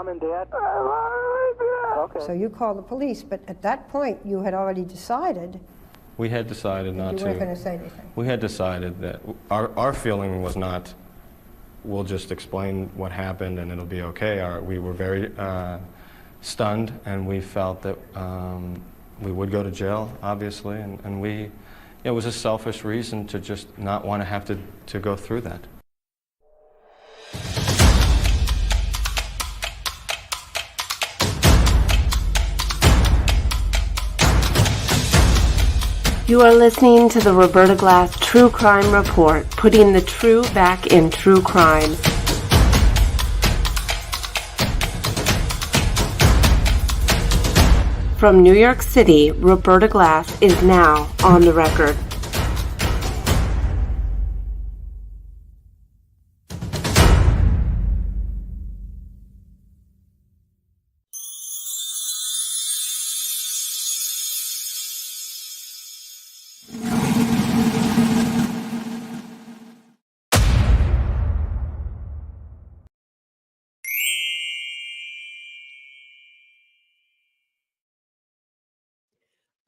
and Dad? Okay. So you called the police, but at that point you had already decided. We had decided not to. You weren't going to say anything. We had decided that our feeling was not, we'll just explain what happened and it'll be okay. We were very stunned, and we felt that we would go to jail, obviously, and it was a selfish reason to just not want to have to go through that. You are listening to the Roberta Glass True Crime Report, putting the true back in true crime. From New York City, Roberta Glass is now on the record.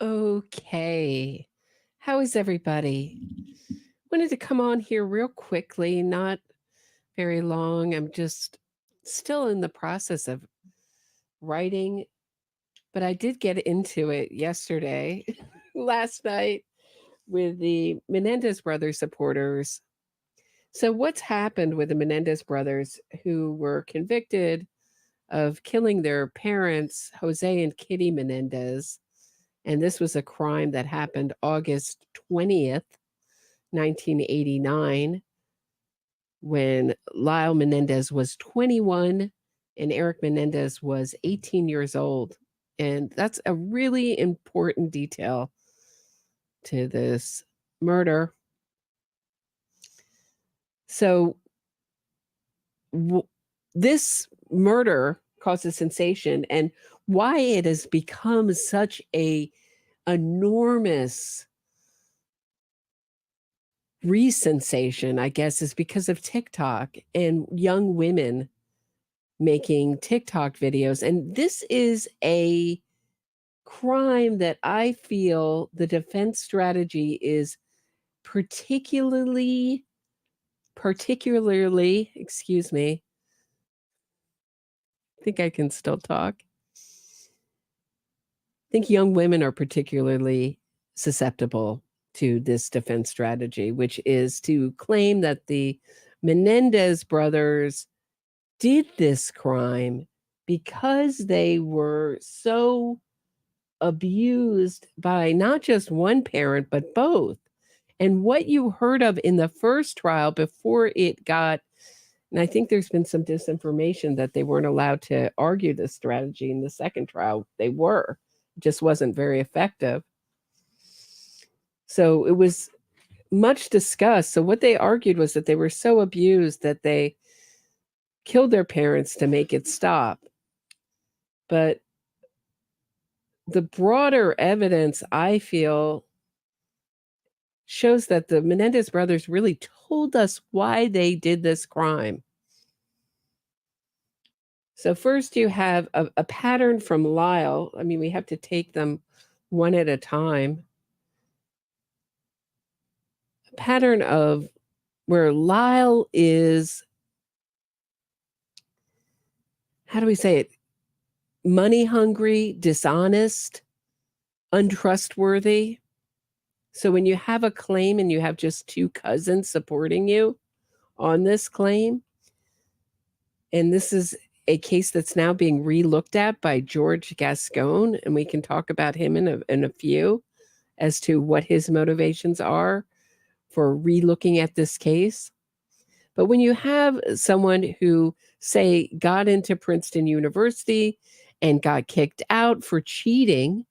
Okay. How is everybody? Wanted to come on here real quickly, not very long. I'm just still in the process of writing, but I did get into it yesterday, last night, with the Menendez brothers supporters. So what's happened with the Menendez brothers, who were convicted of killing their parents, Jose and Kitty Menendez? And this was a crime that happened August 20th, 1989, when Lyle Menendez was 21 and Erik Menendez was 18 years old. And that's a really important detail to this murder. So this murder caused a sensation, and why it has become such a enormous re-sensation, I guess, is because of TikTok and young women making TikTok videos. And this is a crime that I feel the defense strategy is particularly, excuse me, I think I can still talk. I think young women are particularly susceptible to this defense strategy, which is to claim that the Menendez brothers did this crime because they were so abused by not just one parent, but both. And what you heard of in the first trial before it got, and I think there's been some disinformation that they weren't allowed to argue this strategy in the second trial. They were. It just wasn't very effective. So it was much discussed. So what they argued was that they were so abused that they killed their parents to make it stop. But the broader evidence, I feel, shows that the Menendez brothers really told us why they did this crime. So first you have a pattern from Lyle. I mean, we have to take them one at a time. A pattern of where Lyle is, how do we say it? Money hungry, dishonest, untrustworthy. So when you have a claim and you have just two cousins supporting you on this claim, and this is a case that's now being re-looked at by George Gascon, and we can talk about him in a few as to what his motivations are for re-looking at this case. But when you have someone who, say, got into Princeton University and got kicked out for cheating,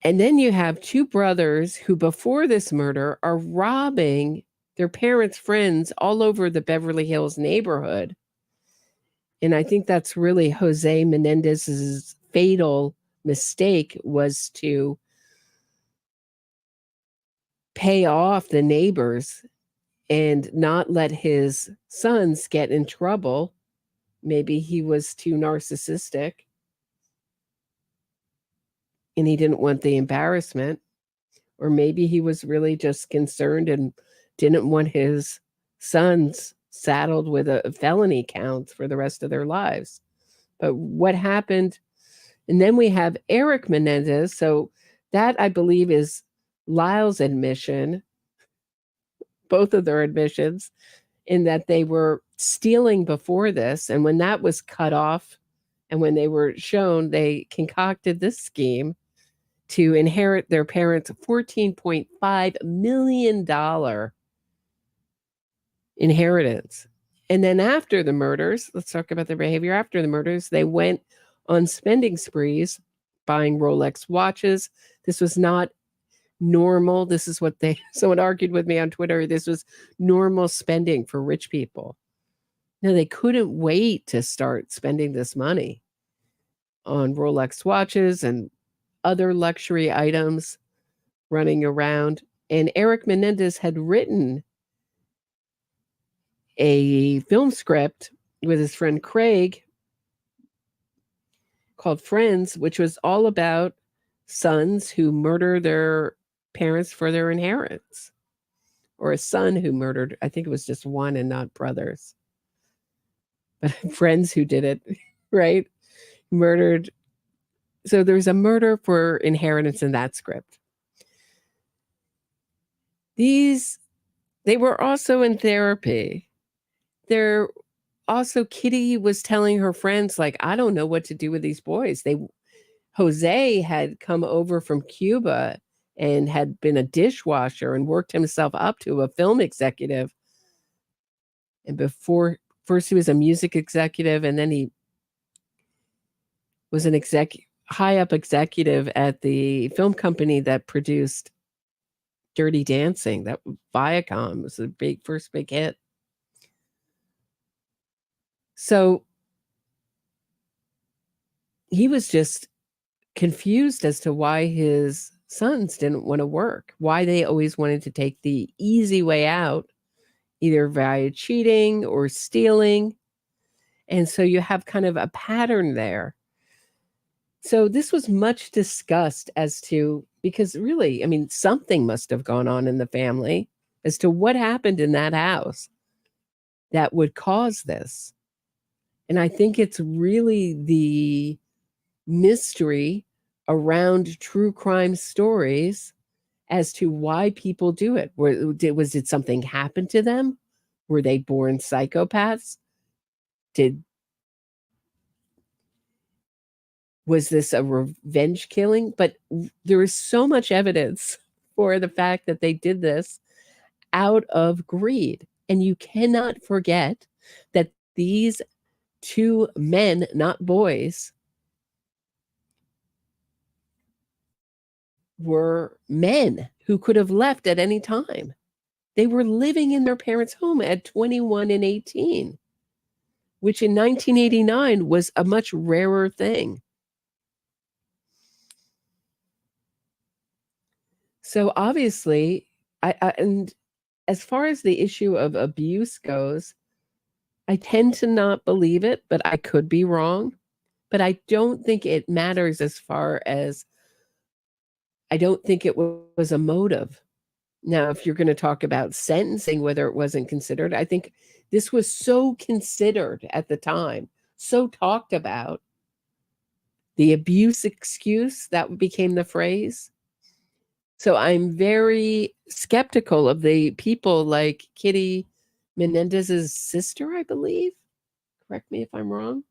and then you have two brothers who, before this murder, are robbing their parents' friends all over the Beverly Hills neighborhood. And I think that's really Jose Menendez's fatal mistake, was to pay off the neighbors and not let his sons get in trouble. Maybe he was too narcissistic and he didn't want the embarrassment. Or maybe he was really just concerned and didn't want his sons saddled with a felony count for the rest of their lives. But what happened? And then we have Erik Menendez. So that, I believe, is Lyle's admission, both of their admissions, in that they were stealing before this. And when that was cut off and when they were shown, they concocted this scheme to inherit their parents' $14.5 million inheritance. And then after the murders, let's talk about their behavior after the murders, they went on spending sprees, buying Rolex watches. This was not normal. This is what someone argued with me on Twitter. This was normal spending for rich people. Now, they couldn't wait to start spending this money on Rolex watches and other luxury items running around. And Erik Menendez had written a film script with his friend Craig called Friends, which was all about sons who murder their parents for their inheritance, or a son who murdered, I think it was just one and not brothers, but friends who did it, right? Murdered. So there's a murder for inheritance in that script. They were also in therapy. Kitty was telling her friends, like, I don't know what to do with these boys. Jose had come over from Cuba and had been a dishwasher and worked himself up to a film executive. And first he was a music executive, and then he was an high up executive at the film company that produced Dirty Dancing. That Viacom was the first big hit. So he was just confused as to why his sons didn't want to work, why they always wanted to take the easy way out, either via cheating or stealing. And so you have kind of a pattern there. So this was much discussed because really, I mean, something must have gone on in the family as to what happened in that house that would cause this. And I think it's really the mystery around true crime stories as to why people do it. Did something happen to them? Were they born psychopaths? Was this a revenge killing? But there is so much evidence for the fact that they did this out of greed. And you cannot forget that these two men, not boys, were men who could have left at any time. They were living in their parents' home at 21 and 18, which in 1989 was a much rarer thing. So obviously, and as far as the issue of abuse goes, I tend to not believe it, but I could be wrong. But I don't think it matters as far as I don't think it was a motive. Now, if you're going to talk about sentencing, whether it wasn't considered, I think this was so considered at the time, so talked about. The abuse excuse, that became the phrase. So I'm very skeptical of the people like Kitty Menendez's sister, I believe. Correct me if I'm wrong.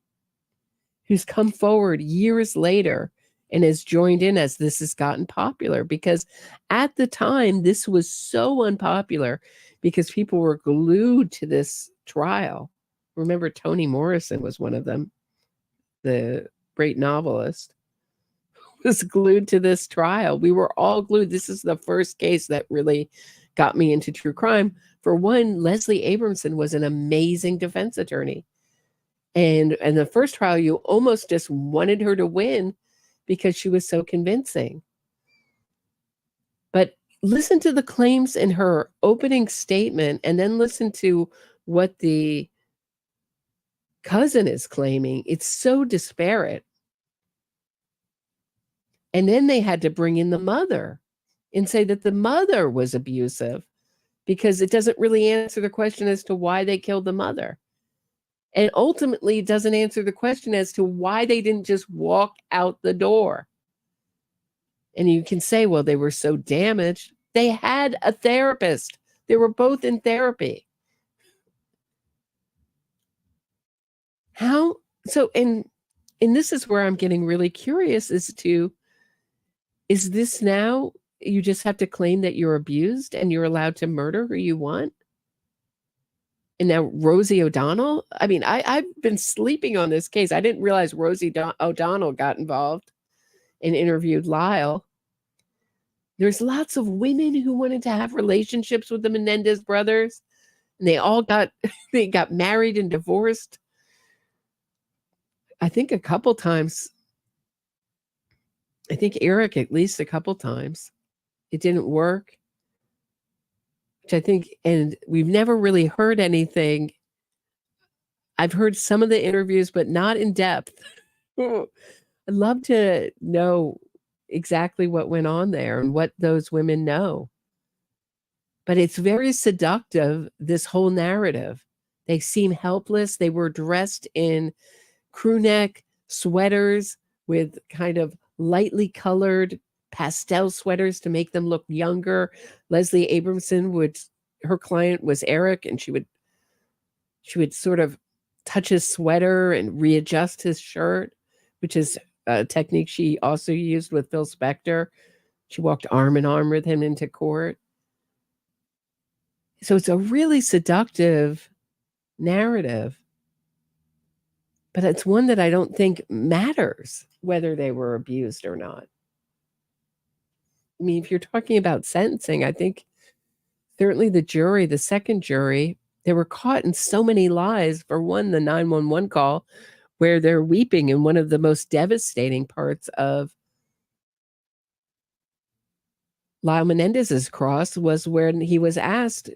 Who's come forward years later and has joined in as this has gotten popular. Because at the time, this was so unpopular because people were glued to this trial. Remember, Toni Morrison was one of them, the great novelist, was glued to this trial. We were all glued. This is the first case that really got me into true crime. For one, Leslie Abramson was an amazing defense attorney. And the first trial, you almost just wanted her to win because she was so convincing. But listen to the claims in her opening statement and then listen to what the cousin is claiming. It's so disparate. And then they had to bring in the mother and say that the mother was abusive because it doesn't really answer the question as to why they killed the mother. And ultimately, it doesn't answer the question as to why they didn't just walk out the door. And you can say, well, they were so damaged. They had a therapist. They were both in therapy. How? So, and this is where I'm getting really curious as to, is this now you just have to claim that you're abused and you're allowed to murder who you want? And now Rosie O'Donnell, I mean, I've been sleeping on this case. I didn't realize Rosie O'Donnell got involved and interviewed Lyle. There's lots of women who wanted to have relationships with the Menendez brothers, and they all got married and divorced. I think a couple times. I think Erik at least a couple times. It didn't work. Which I think, and we've never really heard anything. I've heard some of the interviews, but not in depth. I'd love to know exactly what went on there and what those women know. But it's very seductive, this whole narrative. They seem helpless. They were dressed in crew neck sweaters with kind of lightly colored pastel sweaters to make them look younger. Leslie Abramson her client was Erik, and she would sort of touch his sweater and readjust his shirt, which is a technique she also used with Phil Spector. She walked arm in arm with him into court. So it's a really seductive narrative, but it's one that I don't think matters whether they were abused or not. I mean, if you're talking about sentencing, I think certainly the jury, the second jury, they were caught in so many lies. For one, the 911 call where they're weeping, and one of the most devastating parts of Lyle Menendez's cross was when he was asked,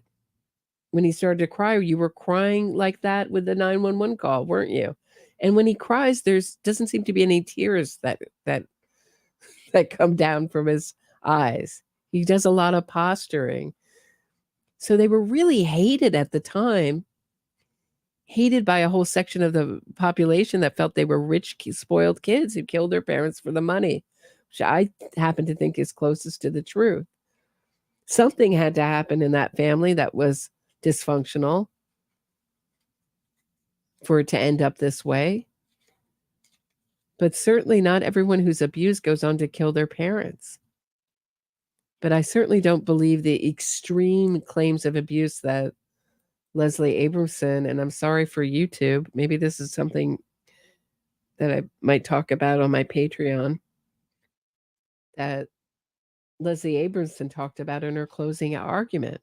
when he started to cry, you were crying like that with the 911 call, weren't you? And when he cries, doesn't seem to be any tears that come down from his eyes. He does a lot of posturing. So they were really hated at the time, hated by a whole section of the population that felt they were rich, spoiled kids who killed their parents for the money, which I happen to think is closest to the truth. Something had to happen in that family that was dysfunctional for it to end up this way. But certainly not everyone who's abused goes on to kill their parents. But I certainly don't believe the extreme claims of abuse that Leslie Abramson, and I'm sorry for YouTube, maybe this is something that I might talk about on my Patreon, that Leslie Abramson talked about in her closing argument,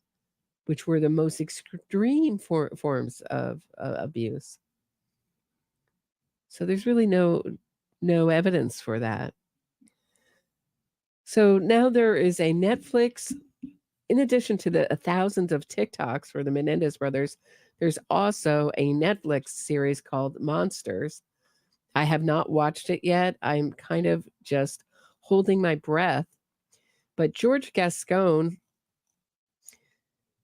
which were the most extreme forms of abuse. So there's really no evidence for that. So now there is a Netflix, in addition to the thousands of TikToks for the Menendez brothers, there's also a Netflix series called Monsters. I have not watched it yet. I'm kind of just holding my breath. But George Gascon,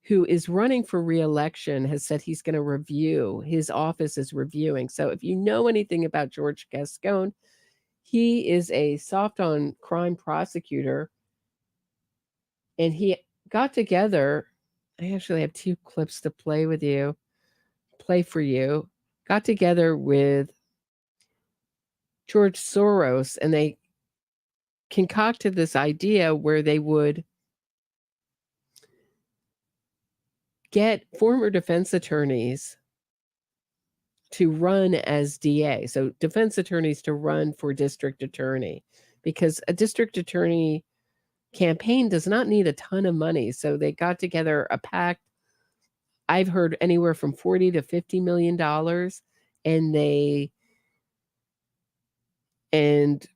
who is running for re-election, has said he's going to review. His office is reviewing. So if you know anything about George Gascon, he is a soft-on-crime prosecutor, and he got together. I actually have 2 clips to play for you. Got together with George Soros, and they concocted this idea where they would get former defense attorneys to run as DA. So defense attorneys to run for district attorney, because a district attorney campaign does not need a ton of money. So they got together a pact. I've heard anywhere from $40 to $50 million, and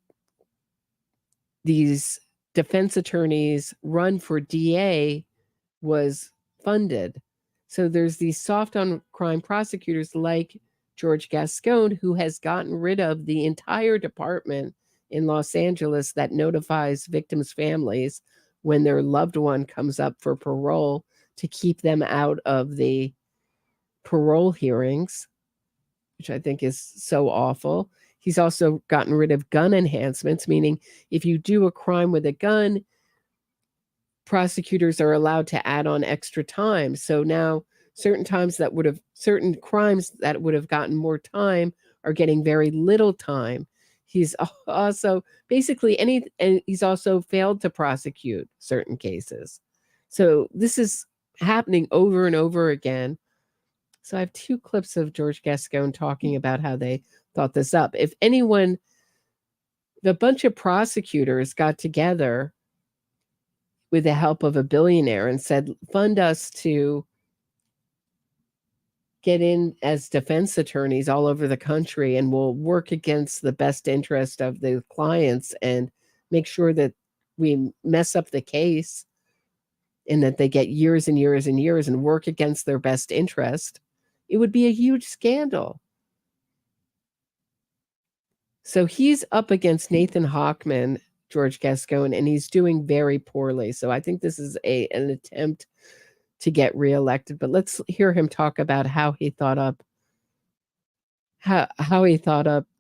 these defense attorney's run for DA was funded. So there's these soft on crime prosecutors like George Gascon, who has gotten rid of the entire department in Los Angeles that notifies victims' families when their loved one comes up for parole to keep them out of the parole hearings, which I think is so awful. He's also gotten rid of gun enhancements, meaning if you do a crime with a gun, prosecutors are allowed to add on extra time. So now certain crimes that would have gotten more time are getting very little time. He's also and he's also failed to prosecute certain cases. So this is happening over and over again. So I have 2 clips of George Gascon talking about how they thought this up. If anyone, the bunch of prosecutors got together with the help of a billionaire and said, fund us to get in as defense attorneys all over the country, and we'll work against the best interest of the clients and make sure that we mess up the case and that they get years and years and years and work against their best interest, it would be a huge scandal. So he's up against Nathan Hochman, George Gascon, and he's doing very poorly. So I think this is an attempt to get reelected. But let's hear him talk about how he thought up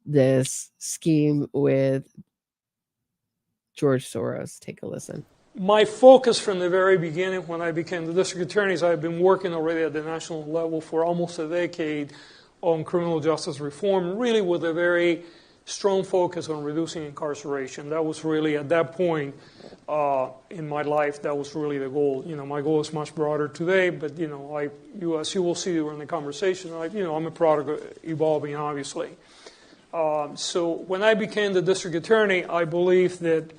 this scheme with George Soros. Take a listen. My focus from the very beginning when I became the district attorney is I've been working already at the national level for almost a decade on criminal justice reform, really with a very strong focus on reducing incarceration. That was really, at that point in my life, that was really the goal. You know, my goal is much broader today, but, you know, as you will see during the conversation, I'm a product of evolving, obviously. So when I became the district attorney, I believed that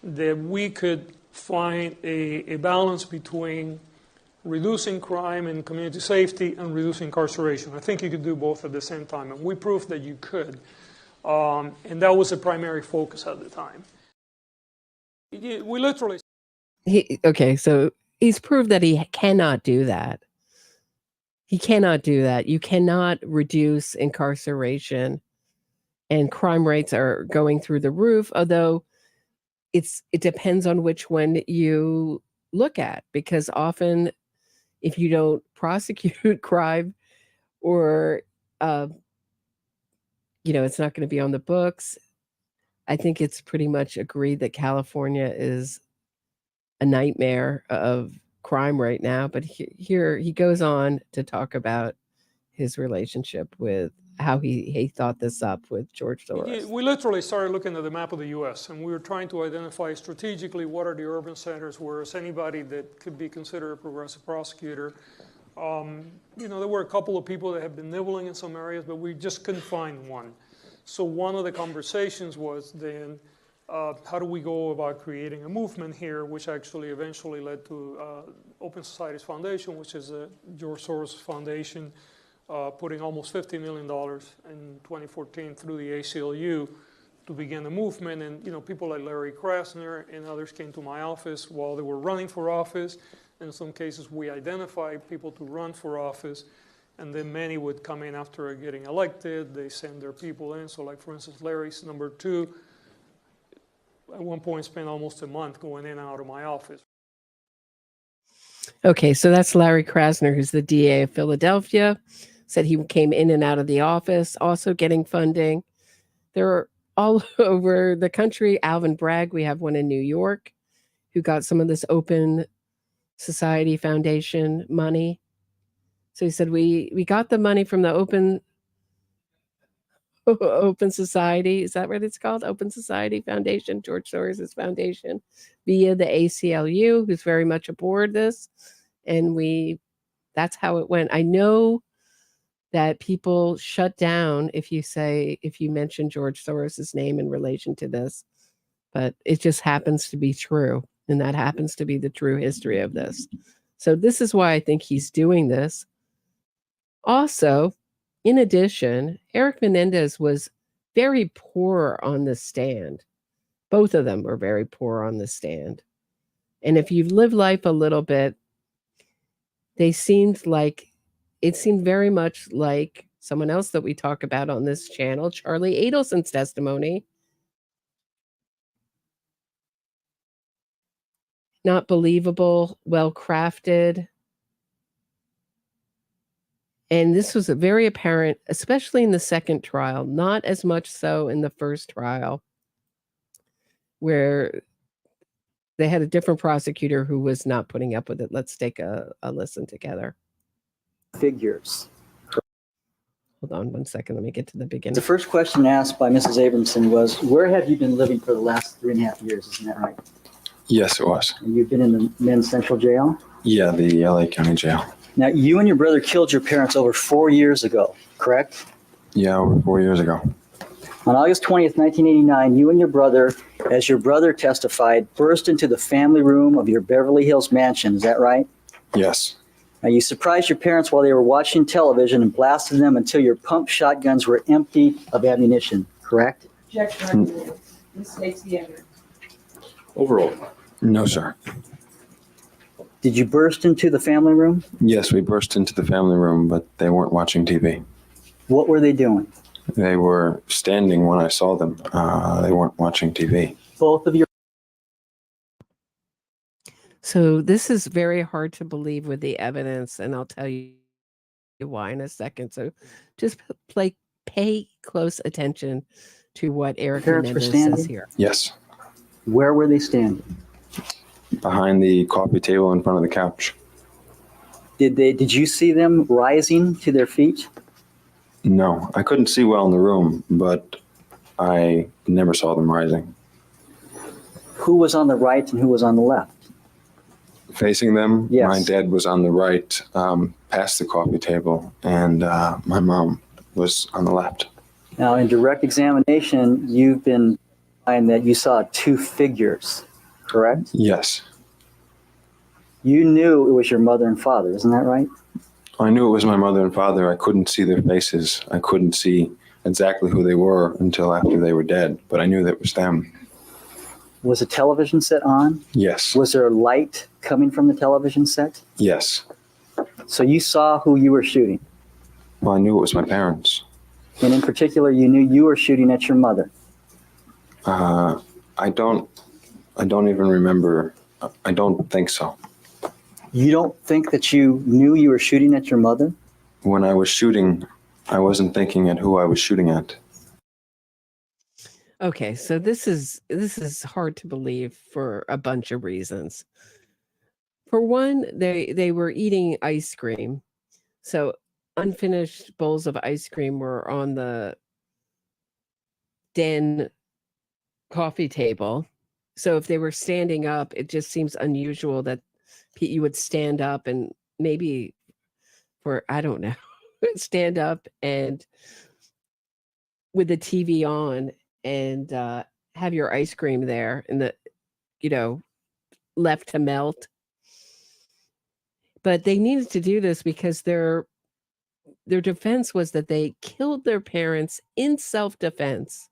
we could find a balance between reducing crime and community safety and reducing incarceration. I think you could do both at the same time, and we proved that you could. And that was the primary focus at the time. We literally... So he's proved that he cannot do that. He cannot do that. You cannot reduce incarceration, and crime rates are going through the roof, although it depends on which one you look at, because often if you don't prosecute crime or it's not going to be on the books. I think it's pretty much agreed that California is a nightmare of crime right now. But here he goes on to talk about his relationship with how he thought this up with George Soros. We literally started looking at the map of the U.S., and we were trying to identify strategically what are the urban centers where anybody that could be considered a progressive prosecutor. There were a couple of people that have been nibbling in some areas, but we just couldn't find one. So one of the conversations was then, how do we go about creating a movement here, which actually eventually led to Open Societies Foundation, which is a George Soros Foundation, putting almost $50 million in 2014 through the ACLU to begin the movement. And people like Larry Krasner and others came to my office while they were running for office. In some cases, we identified people to run for office, and then many would come in after getting elected. They send their people in. So like, for instance, Larry's number 2, at one point spent almost a month going in and out of my office. Okay, so that's Larry Krasner, who's the DA of Philadelphia. Said he came in and out of the office, also getting funding. They're all over the country. Alvin Bragg, we have one in New York, who got some of this Open Society Foundation money. So he said, we got the money from the Open Society. Is that what it's called? Open Society Foundation, George Soros' foundation, via the ACLU, who's very much aboard this. And that's how it went. I know that people shut down if you mention George Soros' name in relation to this, but it just happens to be true. And that happens to be the true history of this. So this is why I think he's doing this. Also, in addition, Erik Menendez was very poor on the stand. Both of them were very poor on the stand. And if you've lived life a little bit, it seemed very much like someone else that we talk about on this channel, Charlie Adelson's testimony. Not believable, well crafted. And this was very apparent, especially in the second trial, not as much so in the first trial, where they had a different prosecutor who was not putting up with it. Let's take a listen together. Figures. Hold on one second. Let me get to the beginning. The first question asked by Mrs. Abramson was, where have you been living for the last 3.5 years? Isn't that right? Yes, it was. And you've been in the men's central jail? Yeah, the LA County Jail. Now, you and your brother killed your parents over 4 years ago, correct? Yeah, over 4 years ago. On August 20th, 1989, you and your brother, as your brother testified, burst into the family room of your Beverly Hills mansion. Is that right? Yes. Now, you surprised your parents while they were watching television and blasted them until your pump shotguns were empty of ammunition, correct? Objection. This states the evidence. Overall? No, sir. Did you burst into the family room? Yes, we burst into the family room, but they weren't watching TV. What were they doing? They were standing when I saw them. They weren't watching TV. Both of your So this is very hard to believe with the evidence, and I'll tell you why in a second. So just pay close attention to what Erik parents were Menendez standing? says here. Yes. Where were they standing? Behind the coffee table in front of the couch. Did you see them rising to their feet? No, I couldn't see well in the room, but I never saw them rising. Who was on the right and who was on the left? Facing them, Yes. my dad was on the right, past the coffee table, and my mom was on the left. Now, in direct examination, you've been saying that you saw two figures, correct? Yes. You knew it was your mother and father, isn't that right? I knew it was my mother and father. I couldn't see their faces. I couldn't see exactly who they were until after they were dead, but I knew that it was them. Was the television set on? Yes. Was there a light coming from the television set? Yes. So you saw who you were shooting. Well, I knew it was my parents. And in particular, you knew you were shooting at your mother. I don't even remember. I don't think so. You don't think that you knew you were shooting at your mother? When I was shooting, I wasn't thinking at who I was shooting at. Okay, so this is hard to believe for a bunch of reasons. For one, they were eating ice cream. So unfinished bowls of ice cream were on the den coffee table. So if they were standing up, it just seems unusual that you would stand up and maybe for, I don't know, stand up and with the TV on and have your ice cream there and left to melt. But they needed to do this because their defense was that they killed their parents in self-defense,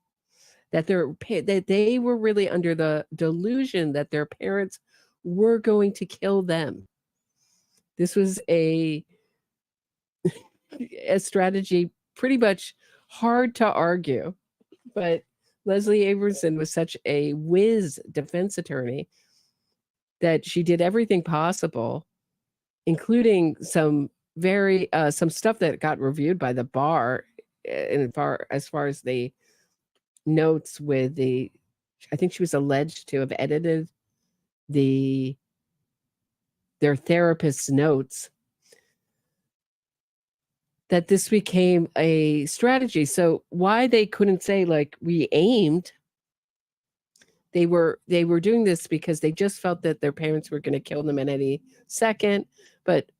that they were really under the delusion that their parents were going to kill them. This was a strategy pretty much hard to argue, but Leslie Abramson was such a whiz defense attorney that she did everything possible, including some stuff that got reviewed by the bar, as far as the notes with I think she was alleged to have edited their therapist's notes, that this became a strategy. So why they couldn't say like we aimed, they were doing this because they just felt that their parents were going to kill them at any second. But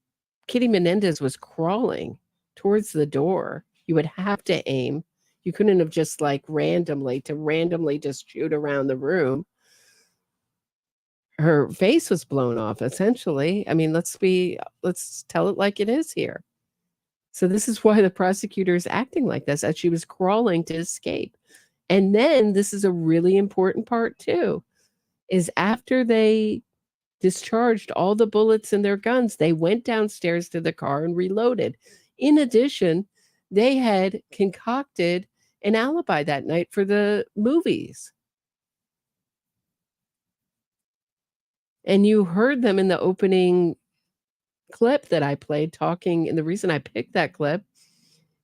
Kitty Menendez was crawling towards the door. You would have to aim. You couldn't have just like randomly just shoot around the room. Her face was blown off, essentially. I mean, let's tell it like it is here. So this is why the prosecutor is acting like this, as she was crawling to escape. And then this is a really important part too, is after they discharged all the bullets in their guns, they went downstairs to the car and reloaded. In addition, they had concocted an alibi that night for the movies. And you heard them in the opening clip that I played talking, and the reason I picked that clip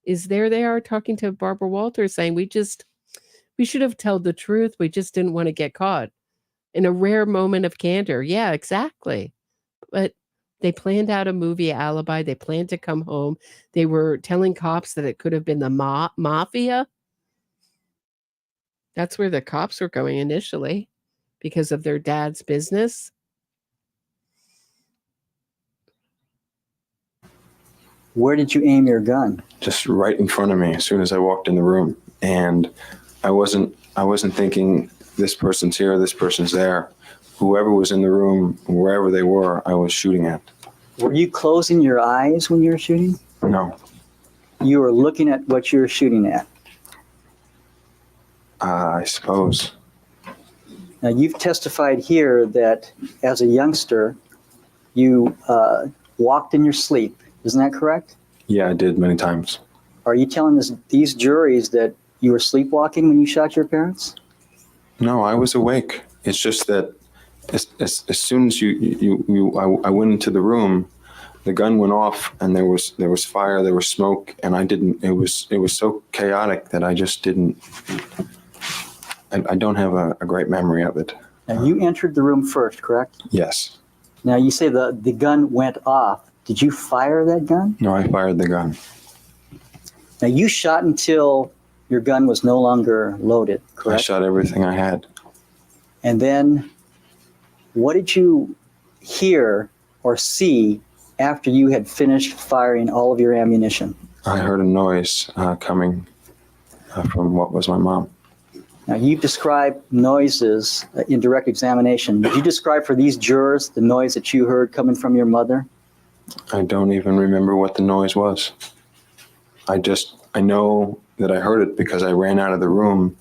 is there they are talking to Barbara Walters saying, we should have told the truth. We just didn't want to get caught. In a rare moment of candor. Yeah, exactly. But they planned out a movie alibi. They planned to come home. They were telling cops that it could have been the mafia. That's where the cops were going initially because of their dad's business. Where did you aim your gun? Just right in front of me as soon as I walked in the room. And I wasn't thinking this person's here, this person's there. Whoever was in the room, wherever they were, I was shooting at. Were you closing your eyes when you were shooting? No. You were looking at what you were shooting at? I suppose. Now, you've testified here that as a youngster, you walked in your sleep. Isn't that correct? Yeah, I did many times. Are you telling these juries that you were sleepwalking when you shot your parents? No, I was awake. It's just that as soon as I went into the room, the gun went off and there was fire, there was smoke, and it was so chaotic that I just didn't. I don't have a great memory of it. Now, you entered the room first, correct? Yes. Now, you say the gun went off. Did you fire that gun? No, I fired the gun. Now, you shot until your gun was no longer loaded, correct? I shot everything I had. And then what did you hear or see after you had finished firing all of your ammunition? I heard a noise coming from what was my mom. Now, you've described noises in direct examination. Did you describe for these jurors the noise that you heard coming from your mother? I don't even remember what the noise was. I know that I heard it because I ran out of the room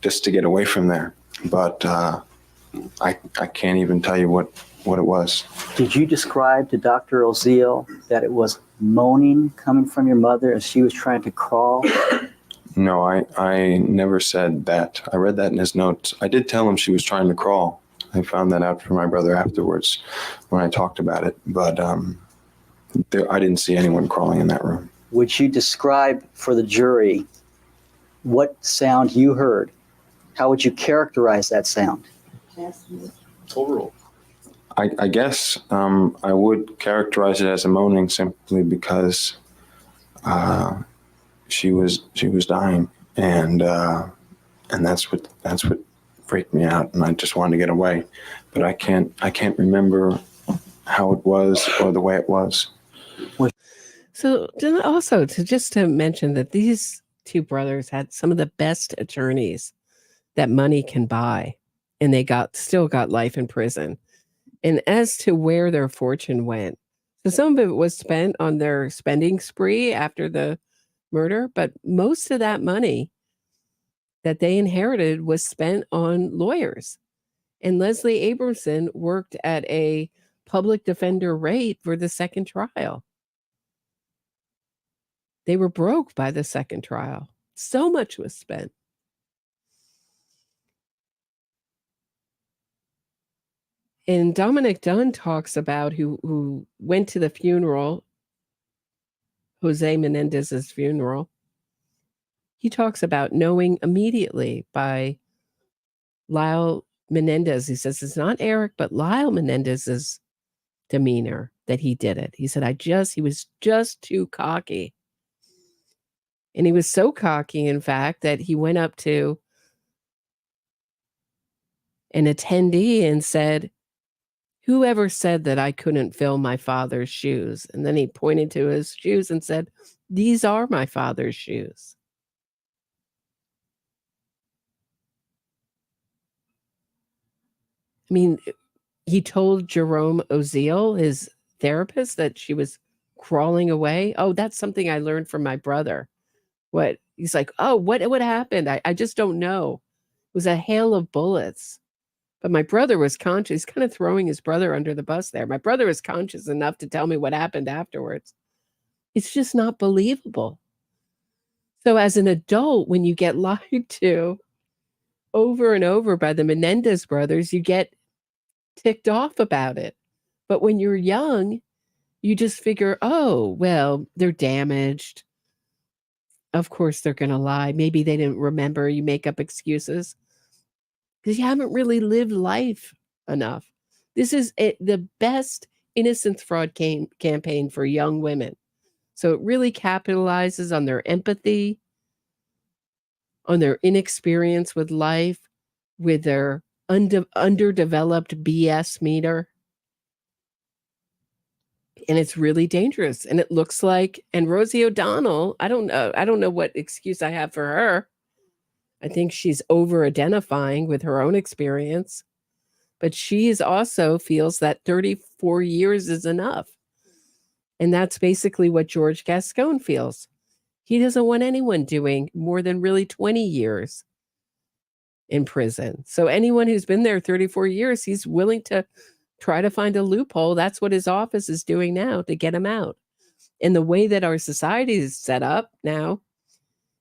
just to get away from there. But I can't even tell you what it was. Did you describe to Dr. Oziel that it was moaning coming from your mother as she was trying to crawl? No, I never said that. I read that in his notes. I did tell him she was trying to crawl. I found that out from my brother afterwards when I talked about it. But I didn't see anyone crawling in that room. Would you describe for the jury what sound you heard? How would you characterize that sound? Overall. I guess I would characterize it as a moaning simply because she was dying, and that's what freaked me out, and I just wanted to get away. But I can't remember how it was or the way it was. So also to mention that these two brothers had some of the best attorneys that money can buy, and they still got life in prison. And as to where their fortune went, so some of it was spent on their spending spree after the murder, but most of that money that they inherited was spent on lawyers. And Leslie Abramson worked at a public defender rate for the second trial. They were broke by the second trial. So much was spent. And Dominic Dunn talks about who went to the funeral, Jose Menendez's funeral. He talks about knowing immediately by Lyle Menendez. He says it's not Erik, but Lyle Menendez's demeanor that he did it. He said, he was just too cocky. And he was so cocky, in fact, that he went up to an attendee and said, "Whoever said that I couldn't fill my father's shoes?" And then he pointed to his shoes and said, "These are my father's shoes." I mean, he told Jerome Oziel, his therapist, that she was crawling away. Oh, that's something I learned from my brother. What? He's like, oh, what happened? I just don't know. It was a hail of bullets. But my brother was conscious. He's kind of throwing his brother under the bus there. My brother was conscious enough to tell me what happened afterwards. It's just not believable. So as an adult, when you get lied to over and over by the Menendez brothers, you get ticked off about it. But when you're young, you just figure, oh, well, they're damaged. Of course they're going to lie. Maybe they didn't remember. You make up excuses because you haven't really lived life enough. This is the best innocence fraud campaign for young women. So it really capitalizes on their empathy, on their inexperience with life, with their underdeveloped BS meter. And it's really dangerous. And it looks like, and Rosie O'Donnell, I don't know what excuse I have for her. I think she's over-identifying with her own experience. But she also feels that 34 years is enough. And that's basically what George Gascon feels. He doesn't want anyone doing more than really 20 years in prison. So anyone who's been there 34 years, he's willing to try to find a loophole. That's what his office is doing now to get him out. And the way that our society is set up now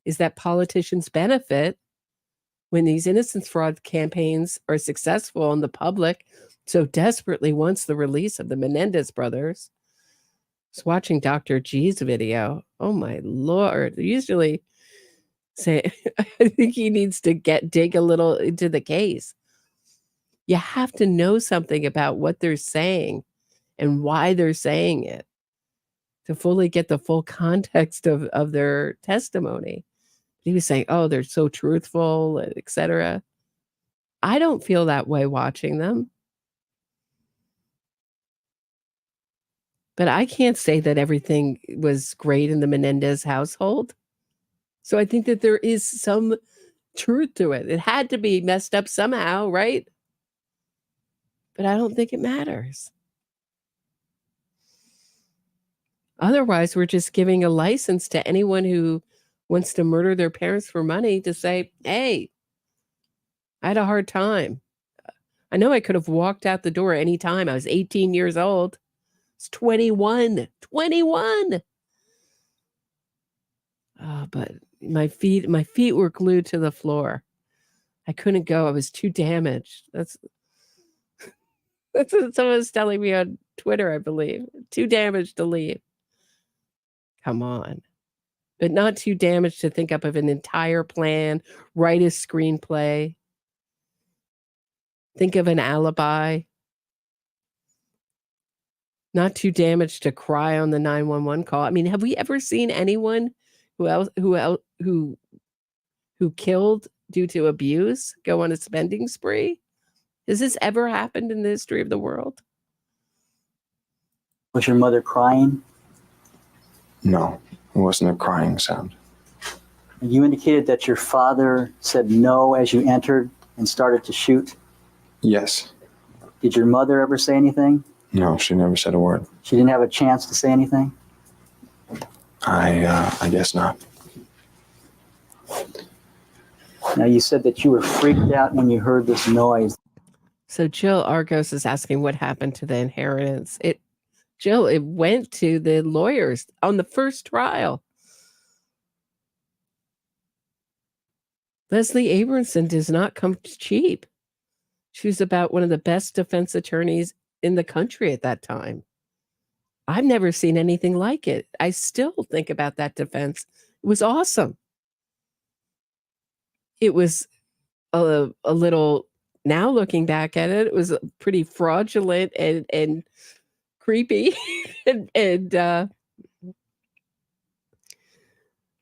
is that politicians benefit when these innocence fraud campaigns are successful and the public so desperately wants the release of the Menendez brothers. I was watching Dr. G's video. Oh my Lord. Usually say, I think he needs to dig a little into the case. You have to know something about what they're saying and why they're saying it to fully get the full context of their testimony. He was saying, oh, they're so truthful, etc. I don't feel that way watching them. But I can't say that everything was great in the Menendez household. So I think that there is some truth to it. It had to be messed up somehow, right? But I don't think it matters. Otherwise, we're just giving a license to anyone who wants to murder their parents for money to say, hey, I had a hard time. I know I could have walked out the door any time. I was 18 years old. It's 21. 21. Oh, but my feet were glued to the floor. I couldn't go. I was too damaged. That's what someone was telling me on Twitter, I believe. Too damaged to leave. Come on. But not too damaged to think up of an entire plan, write a screenplay, think of an alibi. Not too damaged to cry on the 911 call. I mean, have we ever seen anyone who killed due to abuse go on a spending spree? Has this ever happened in the history of the world? Was your mother crying? No, it wasn't a crying sound. You indicated that your father said no as you entered and started to shoot. Yes. Did your mother ever say anything? No, she never said a word. She didn't have a chance to say anything? I guess not. Now, you said that you were freaked out when you heard this noise. So Jill Argos is asking what happened to the inheritance. It went to the lawyers on the first trial. Leslie Abramson does not come cheap. She was about one of the best defense attorneys in the country at that time. I've never seen anything like it. I still think about that defense. It was awesome. It was a little, now looking back at it, it was pretty fraudulent and creepy and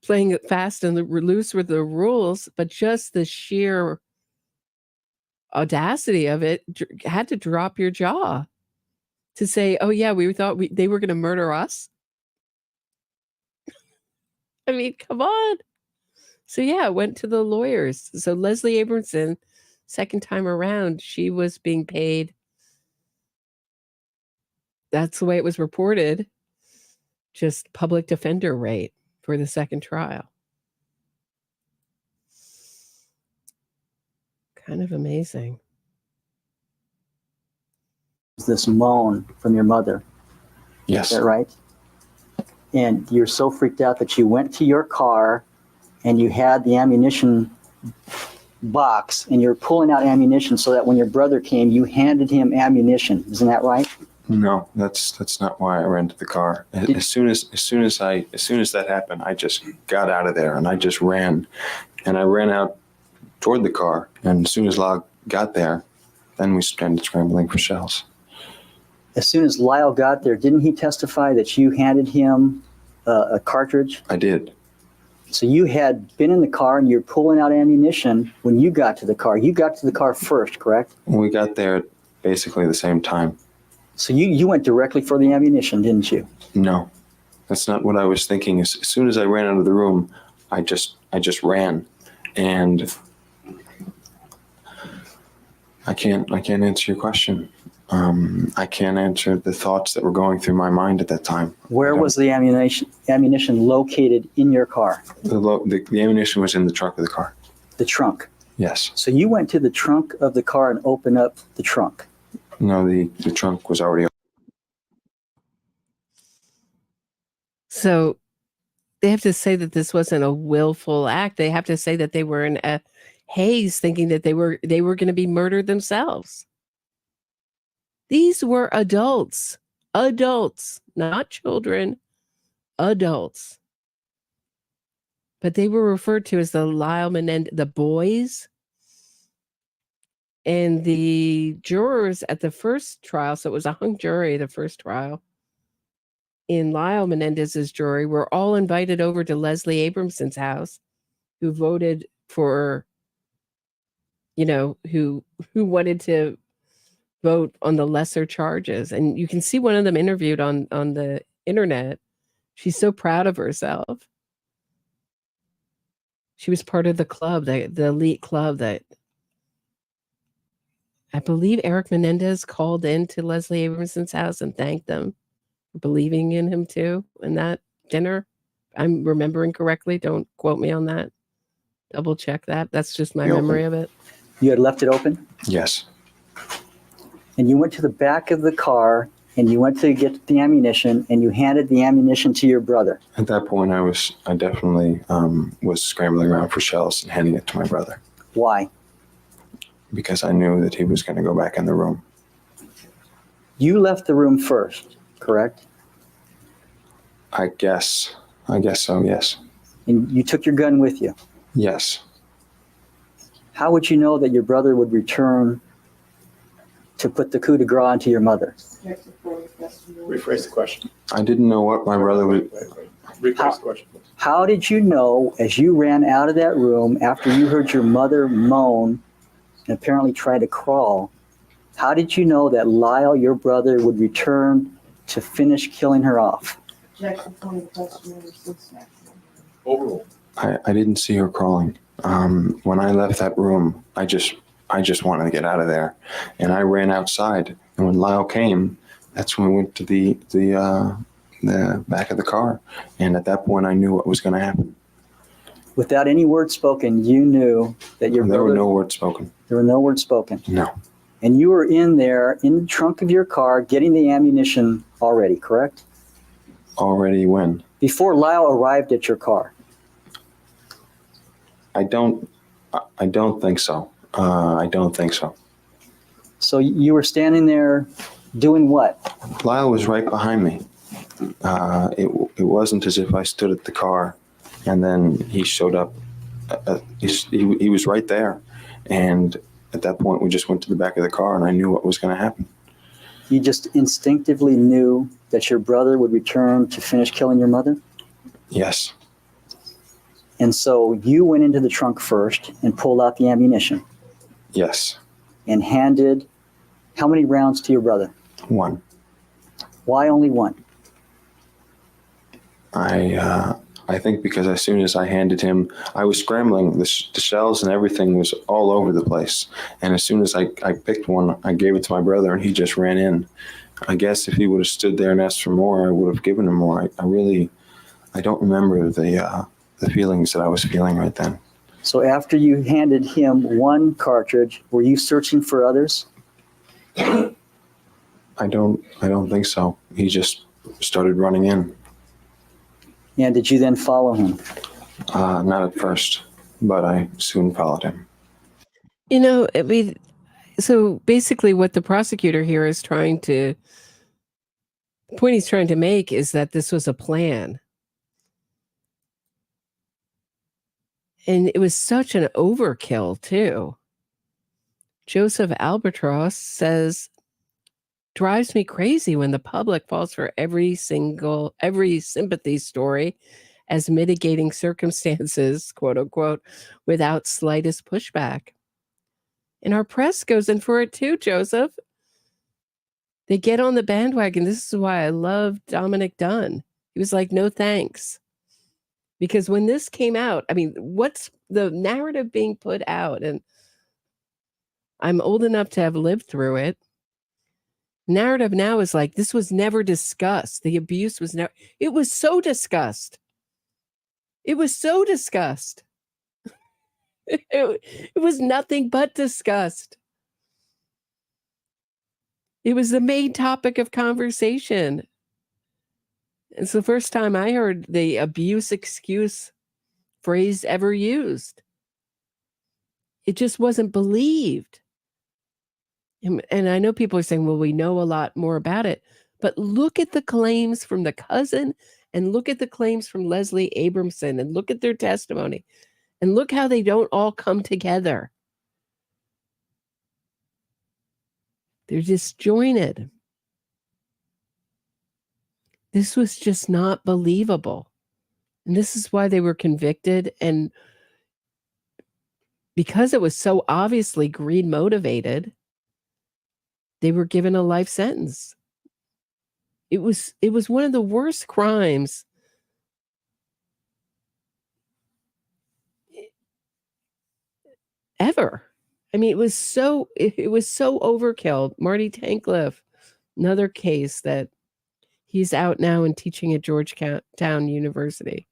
playing it fast and loose with the rules, but just the sheer audacity of it had to drop your jaw to say, oh yeah, we thought they were going to murder us. I mean, come on. So yeah, I went to the lawyers. So Leslie Abramson, second time around, she was being paid. That's the way it was reported. Just public defender rate for the second trial. Kind of amazing. This moan from your mother. Yes. Is that right? And you're so freaked out that you went to your car and you had the ammunition box and you're pulling out ammunition so that when your brother came, you handed him ammunition. Isn't that right? No, that's not why I ran to the car. As soon as that happened, I just got out of there and I just ran, and I ran out toward the car. And as soon as Lyle got there, then we started scrambling for shells. As soon as Lyle got there, didn't he testify that you handed him a cartridge? I did. So you had been in the car and you're pulling out ammunition when you got to the car. You got to the car first, correct? We got there at basically the same time. So you went directly for the ammunition, didn't you? No, that's not what I was thinking. As soon as I ran out of the room, I just ran, and I can't answer your question. I can't answer the thoughts that were going through my mind at that time. Where was the ammunition located in your car? The ammunition was in the trunk of the car. The trunk. Yes. So you went to the trunk of the car and opened up the trunk. No, the trunk was already open. So they have to say that this wasn't a willful act. They have to say that they were in a haze thinking that they were going to be murdered themselves. These were adults, not children, adults. But they were referred to as the Lyle Menendez, the boys. And the jurors at the first trial, so it was a hung jury, the first trial, in Lyle Menendez's jury, were all invited over to Leslie Abramson's house, who voted for, who wanted to vote on the lesser charges. And you can see one of them interviewed on the internet. She's so proud of herself. She was part of the club, the elite club that I believe Erik Menendez called into Leslie Abramson's house and thanked them for believing in him too in that dinner. I'm remembering correctly. Don't quote me on that. Double check that. That's just my memory of it. You had left it open? Yes. And you went to the back of the car and you went to get the ammunition and you handed the ammunition to your brother. At that point, I definitely was scrambling around for shells and handing it to my brother. Why? Because I knew that he was going to go back in the room. You left the room first, correct? I guess so, yes. And you took your gun with you? Yes. How would you know that your brother would return to put the coup de grace into your mother? Rephrase the question. I didn't know what my brother would... Rephrase the question, please. How did you know, as you ran out of that room after you heard your mother moan and apparently try to crawl, how did you know that Lyle, your brother, would return to finish killing her off? Overruled. I didn't see her crawling. When I left that room, I just wanted to get out of there, and I ran outside. And when Lyle came, that's when we went to the back of the car. And at that point, I knew what was going to happen. Without any words spoken, you knew that your brother... There were no words spoken. There were no words spoken. No. And you were in there, in the trunk of your car, getting the ammunition already, correct? Already when? Before Lyle arrived at your car. I don't think so. I don't think so. So you were standing there doing what? Lyle was right behind me. It wasn't as if I stood at the car and then he showed up. He was right there. And at that point, we just went to the back of the car and I knew what was going to happen. You just instinctively knew that your brother would return to finish killing your mother? Yes. And so you went into the trunk first and pulled out the ammunition. Yes. And handed how many rounds to your brother? 1. Why only 1? I think because as soon as I handed him, I was scrambling. The shells and everything was all over the place. And as soon as I picked one, I gave it to my brother and he just ran in. I guess if he would have stood there and asked for more, I would have given him more. I don't remember the feelings that I was feeling right then. So after you handed him one cartridge, were you searching for others? I don't think so. He just started running in. And did you then follow him? Not at first, but I soon followed him. You know, I mean, so basically what the prosecutor here is trying to, the point he's trying to make is that this was a plan. And it was such an overkill, too. Joseph Albatross says, drives me crazy when the public falls for every sympathy story as mitigating circumstances, quote unquote, without slightest pushback. And our press goes in for it too, Joseph. They get on the bandwagon. This is why I love Dominic Dunn. He was like, no thanks. Because when this came out, I mean, what's the narrative being put out? And I'm old enough to have lived through it. Narrative now is like, this was never discussed. The abuse was never, it was so discussed. It was so discussed. It was nothing but discussed. It was the main topic of conversation. It's the first time I heard the abuse excuse phrase ever used. It just wasn't believed. And I know people are saying, well, we know a lot more about it. But look at the claims from the cousin and look at the claims from Leslie Abramson and look at their testimony and look how they don't all come together. They're disjointed. This was just not believable. And this is why they were convicted. And because it was so obviously greed motivated, they were given a life sentence. It was one of the worst crimes ever. I mean, it was so overkill. Marty Tankleff, another case that he's out now and teaching at Georgetown University.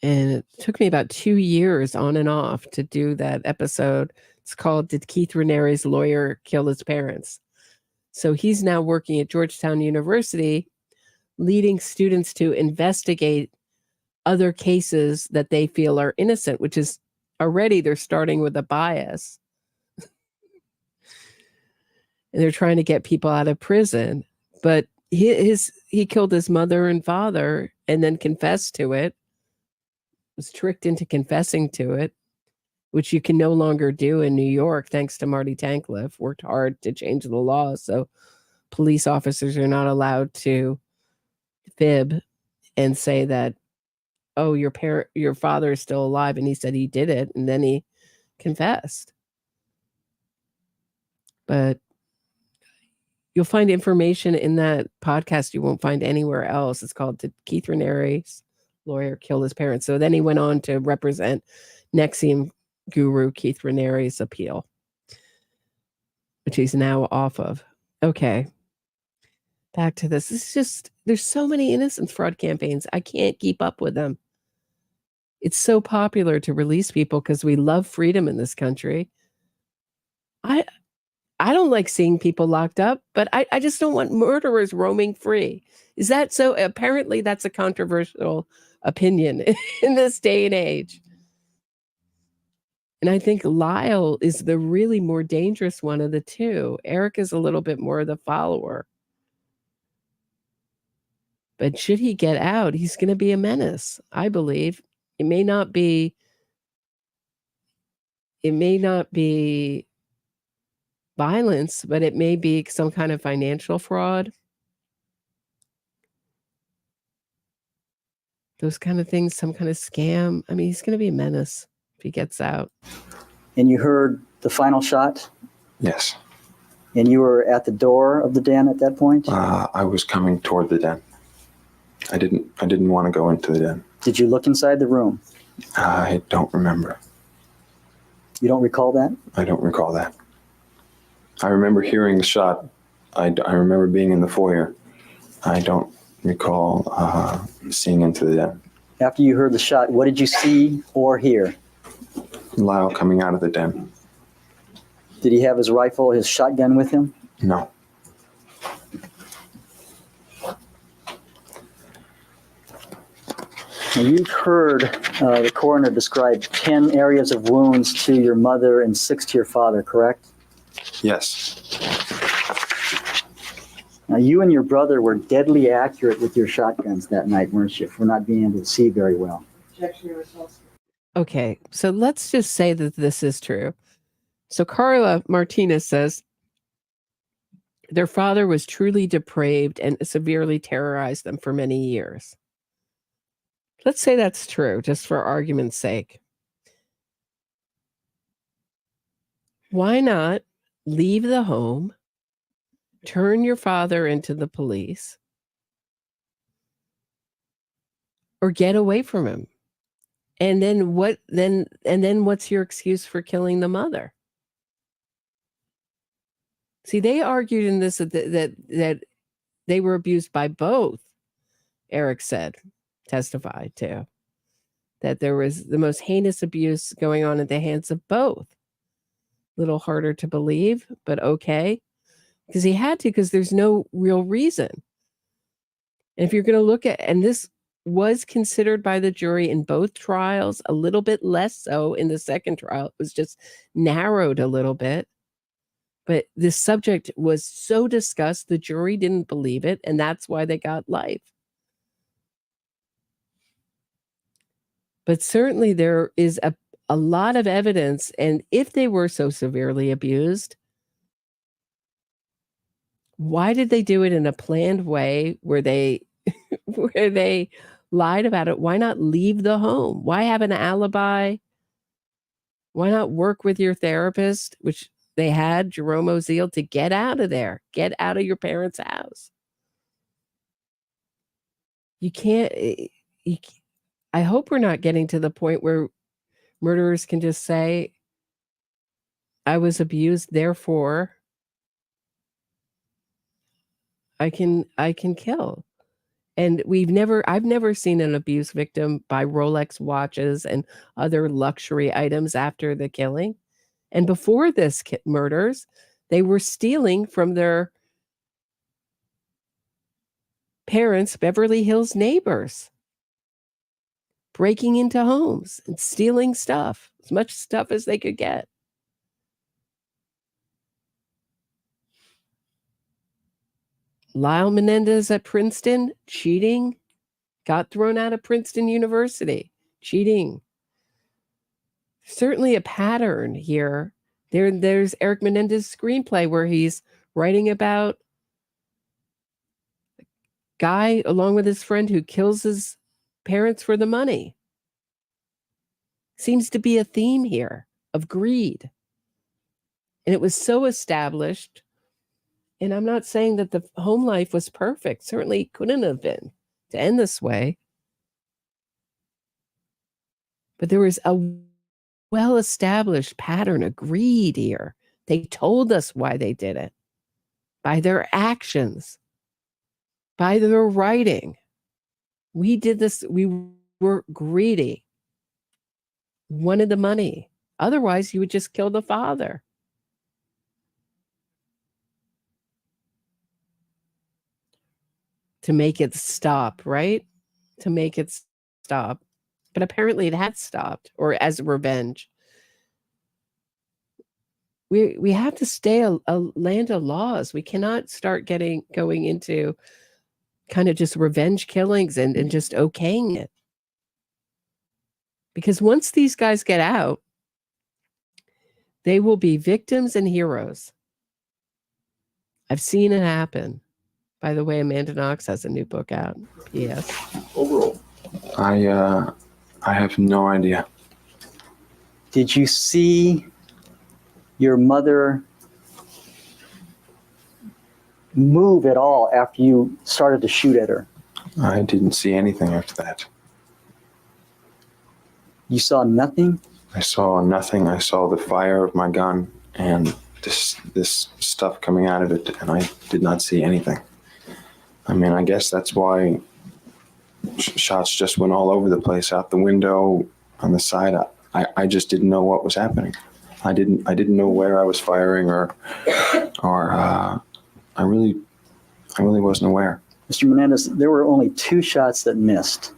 And it took me about 2 years on and off to do that episode. It's called Did Keith Raniere's Lawyer Kill His Parents? So he's now working at Georgetown University, leading students to investigate other cases that they feel are innocent, which is already they're starting with a bias. And they're trying to get people out of prison. But he killed his mother and father and then confessed to it, was tricked into confessing to it, which you can no longer do in New York, thanks to Marty Tankleff. Worked hard to change the law so police officers are not allowed to fib and say that, oh, your father is still alive, and he said he did it, and then he confessed. But you'll find information in that podcast you won't find anywhere else. It's called Did Keith Raniere's Lawyer Kill His Parents? So then he went on to represent NXIVM guru Keith Raniere's appeal, which he's now off of. Okay. Back to this. It's just, there's so many innocence fraud campaigns. I can't keep up with them. It's so popular to release people because we love freedom in this country. I don't like seeing people locked up, but I just don't want murderers roaming free. Is that so? Apparently that's a controversial opinion in this day and age. And I think Lyle is the really more dangerous one of the two. Erik is a little bit more of the follower. But should he get out, he's going to be a menace, I believe. It may not be violence, but it may be some kind of financial fraud. Those kind of things, some kind of scam. I mean, he's going to be a menace if he gets out. And you heard the final shot? Yes. And you were at the door of the den at that point? I was coming toward the den. I didn't want to go into the den. Did you look inside the room? I don't remember. You don't recall that? I don't recall that. I remember hearing the shot. I remember being in the foyer. I don't recall seeing into the den. After you heard the shot, what did you see or hear? Lyle coming out of the den. Did he have his rifle, his shotgun with him? No. Now, you've heard the coroner describe 10 areas of wounds to your mother and 6 to your father, correct? Yes. Now, you and your brother were deadly accurate with your shotguns that night, weren't you, for not being able to see very well? Okay, so let's just say that this is true. So Carla Martinez says their father was truly depraved and severely terrorized them for many years. Let's say that's true, just for argument's sake. Why not leave the home, turn your father into the police, or get away from him? And then what's your excuse for killing the mother? See, they argued in this that they were abused by both. Erik testified to that there was the most heinous abuse going on at the hands of both. Little harder to believe, but okay, because he had to, because there's no real reason. And if you're going to look at, and this was considered by the jury in both trials, a little bit less so in the second trial. It was just narrowed a little bit. But this subject was so discussed, the jury didn't believe it, and that's why they got life. But certainly there is a lot of evidence, and if they were so severely abused, why did they do it in a planned way where they where they lied about it? Why not leave the home? Why have an alibi? Why not work with your therapist, which they had, Jerome Oziel, to get out of there, get out of your parents' house? You can't. I hope we're not getting to the point where murderers can just say, I was abused, therefore I can kill. And I've never seen an abuse victim buy Rolex watches and other luxury items after the killing. And before this murders, they were stealing from their parents' Beverly Hills neighbors, breaking into homes and stealing stuff, as much stuff as they could get. Lyle Menendez at Princeton, cheating, got thrown out of Princeton University, cheating. Certainly a pattern here. There's Erik Menendez's screenplay where he's writing about a guy along with his friend who kills his parents for the money. Seems to be a theme here of greed. And it was so established. And I'm not saying that the home life was perfect. Certainly couldn't have been to end this way. But there was a well-established pattern of greed here. They told us why they did it. By their actions. By their writing. We did this. We were greedy. Wanted the money. Otherwise, you would just kill the father. To make it stop, right? To make it stop. But apparently it had stopped, or as revenge. We have to stay a land of laws. We cannot start going into kind of just revenge killings and just okaying it. Because once these guys get out, they will be victims and heroes. I've seen it happen. By the way, Amanda Knox has a new book out. Yes. Overall. I have no idea. Did you see your mother move at all after you started to shoot at her? I didn't see anything after that. You saw nothing? I saw nothing. I saw the fire of my gun and this stuff coming out of it, and I did not see anything. I mean, I guess that's why shots just went all over the place, out the window, on the side. I just didn't know what was happening. I didn't know where I was firing or I really wasn't aware. Mr. Menendez, there were only 2 shots that missed.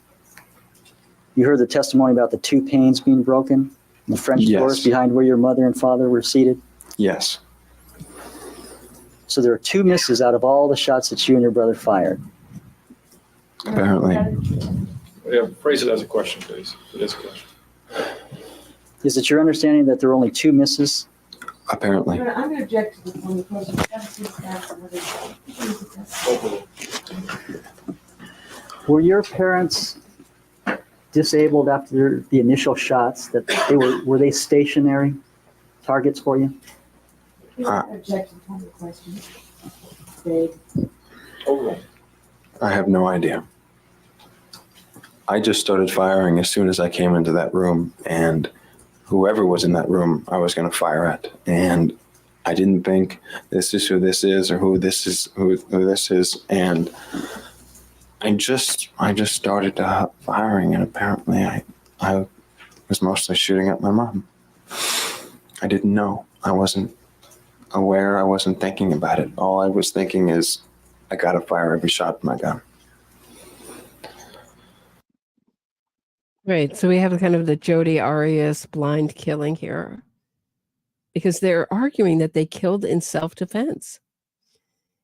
You heard the testimony about the 2 panes being broken, the French doors behind where your mother and father were seated? Yes. So there are 2 misses out of all the shots that you and your brother fired. Apparently. Yeah, phrase it as a question, please. It is a question. Is it your understanding that there were only 2 misses? Apparently. I'm going to object to the point because Were your parents disabled after the initial shots? That were they stationary targets for you? Object to the point of the question. Vague. I have no idea. I just started firing as soon as I came into that room, and whoever was in that room, I was going to fire at. And I didn't think this is who this is or who this is, who this is. And I just started firing, and apparently I was mostly shooting at my mom. I didn't know. I wasn't aware. I wasn't thinking about it. All I was thinking is, I got to fire every shot with my gun. Right. So we have kind of the Jodi Arias blind killing here, because they're arguing that they killed in self-defense.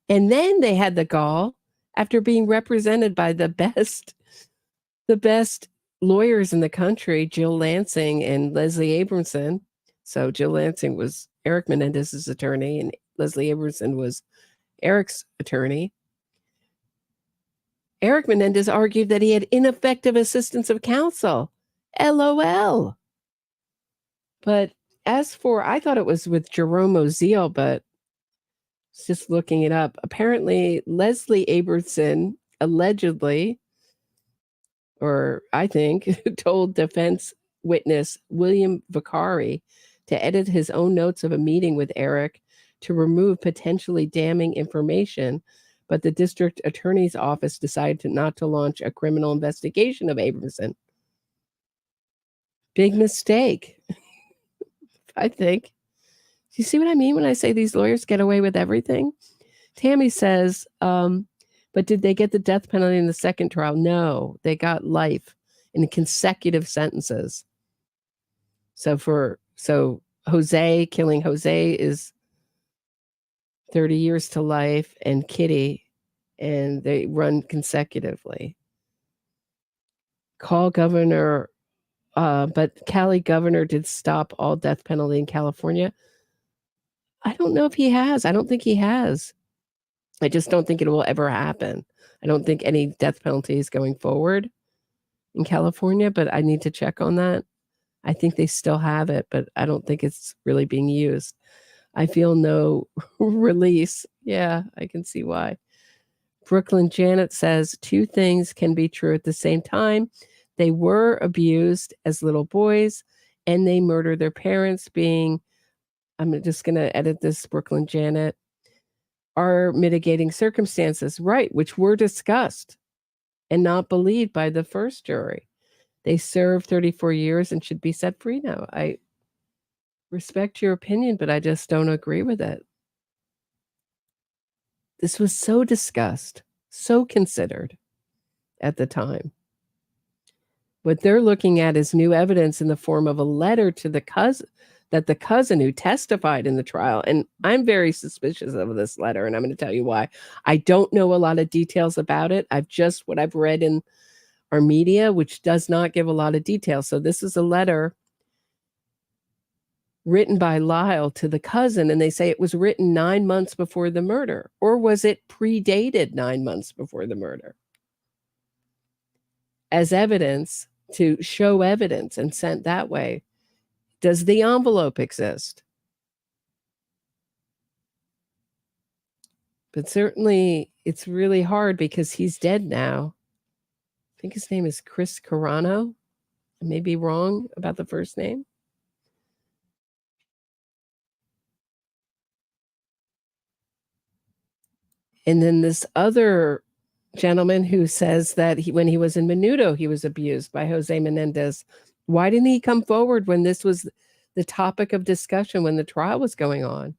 And then they had the gall, after being represented by the best lawyers in the country, Jill Lansing and Leslie Abramson. So Jill Lansing was Erik Menendez's attorney, and Leslie Abramson was Erik's attorney. Erik Menendez argued that he had ineffective assistance of counsel. LOL. But as for, I thought it was with Jerome Oziel, but just looking it up, apparently Leslie Abramson allegedly, or I think, told defense witness William Vicari to edit his own notes of a meeting with Erik to remove potentially damning information, but the district attorney's office decided not to launch a criminal investigation of Abramson. Big mistake, I think. Do you see what I mean when I say these lawyers get away with everything? Tammy says, but did they get the death penalty in the second trial? No, they got life in consecutive sentences. So Jose, killing Jose is 30 years to life, and Kitty, and they run consecutively. Call Governor, but Cali Governor did stop all death penalty in California. I don't know if he has. I don't think he has. I just don't think it will ever happen. I don't think any death penalty is going forward in California, but I need to check on that. I think they still have it, but I don't think it's really being used. I feel no release. Yeah, I can see why. Brooklyn Janet says 2 things can be true at the same time. They were abused as little boys, and they murdered their parents, being, I'm just going to edit this, Brooklyn Janet, are mitigating circumstances, right, which were discussed and not believed by the first jury. They served 34 years and should be set free now. I respect your opinion, but I just don't agree with it. This was so discussed, so considered at the time. What they're looking at is new evidence in the form of a letter to the cousin, that the cousin who testified in the trial, and I'm very suspicious of this letter, and I'm going to tell you why. I don't know a lot of details about it. What I've read in our media, which does not give a lot of details. So this is a letter written by Lyle to the cousin, and they say it was written 9 months before the murder, or was it predated 9 months before the murder? As evidence, to show evidence and sent that way. Does the envelope exist? But certainly it's really hard because he's dead now. I think his name is Chris Carano. I may be wrong about the first name. And then this other gentleman who says that when he was in Menudo, he was abused by Jose Menendez. Why didn't he come forward when this was the topic of discussion when the trial was going on?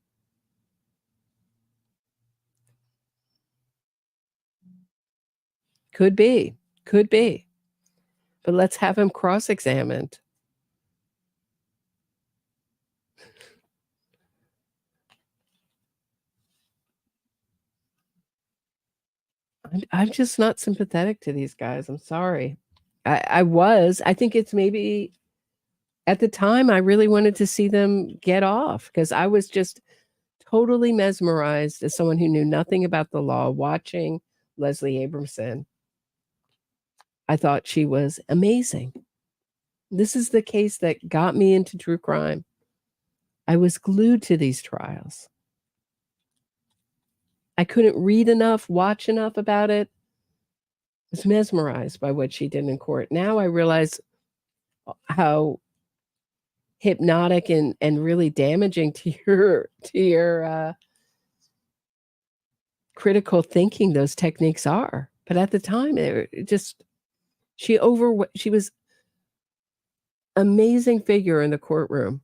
Could be. But let's have him cross-examined. I'm just not sympathetic to these guys. I'm sorry. I think it's maybe at the time I really wanted to see them get off because I was just totally mesmerized as someone who knew nothing about the law watching Leslie Abramson. I thought she was amazing. This is the case that got me into true crime. I was glued to these trials. I couldn't read enough, watch enough about it. I was mesmerized by what she did in court. Now I realize how hypnotic and really damaging to your critical thinking those techniques are. But at the time, she was amazing figure in the courtroom.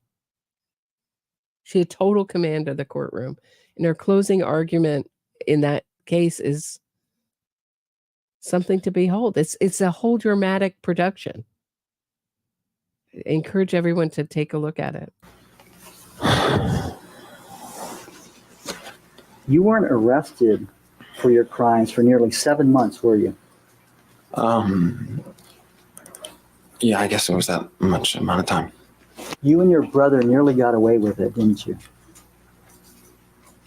She had total command of the courtroom. And her closing argument in that case is something to behold. It's a whole dramatic production. I encourage everyone to take a look at it. You weren't arrested for your crimes for nearly 7 months, were you? Yeah, I guess it was that much amount of time. You and your brother nearly got away with it, didn't you?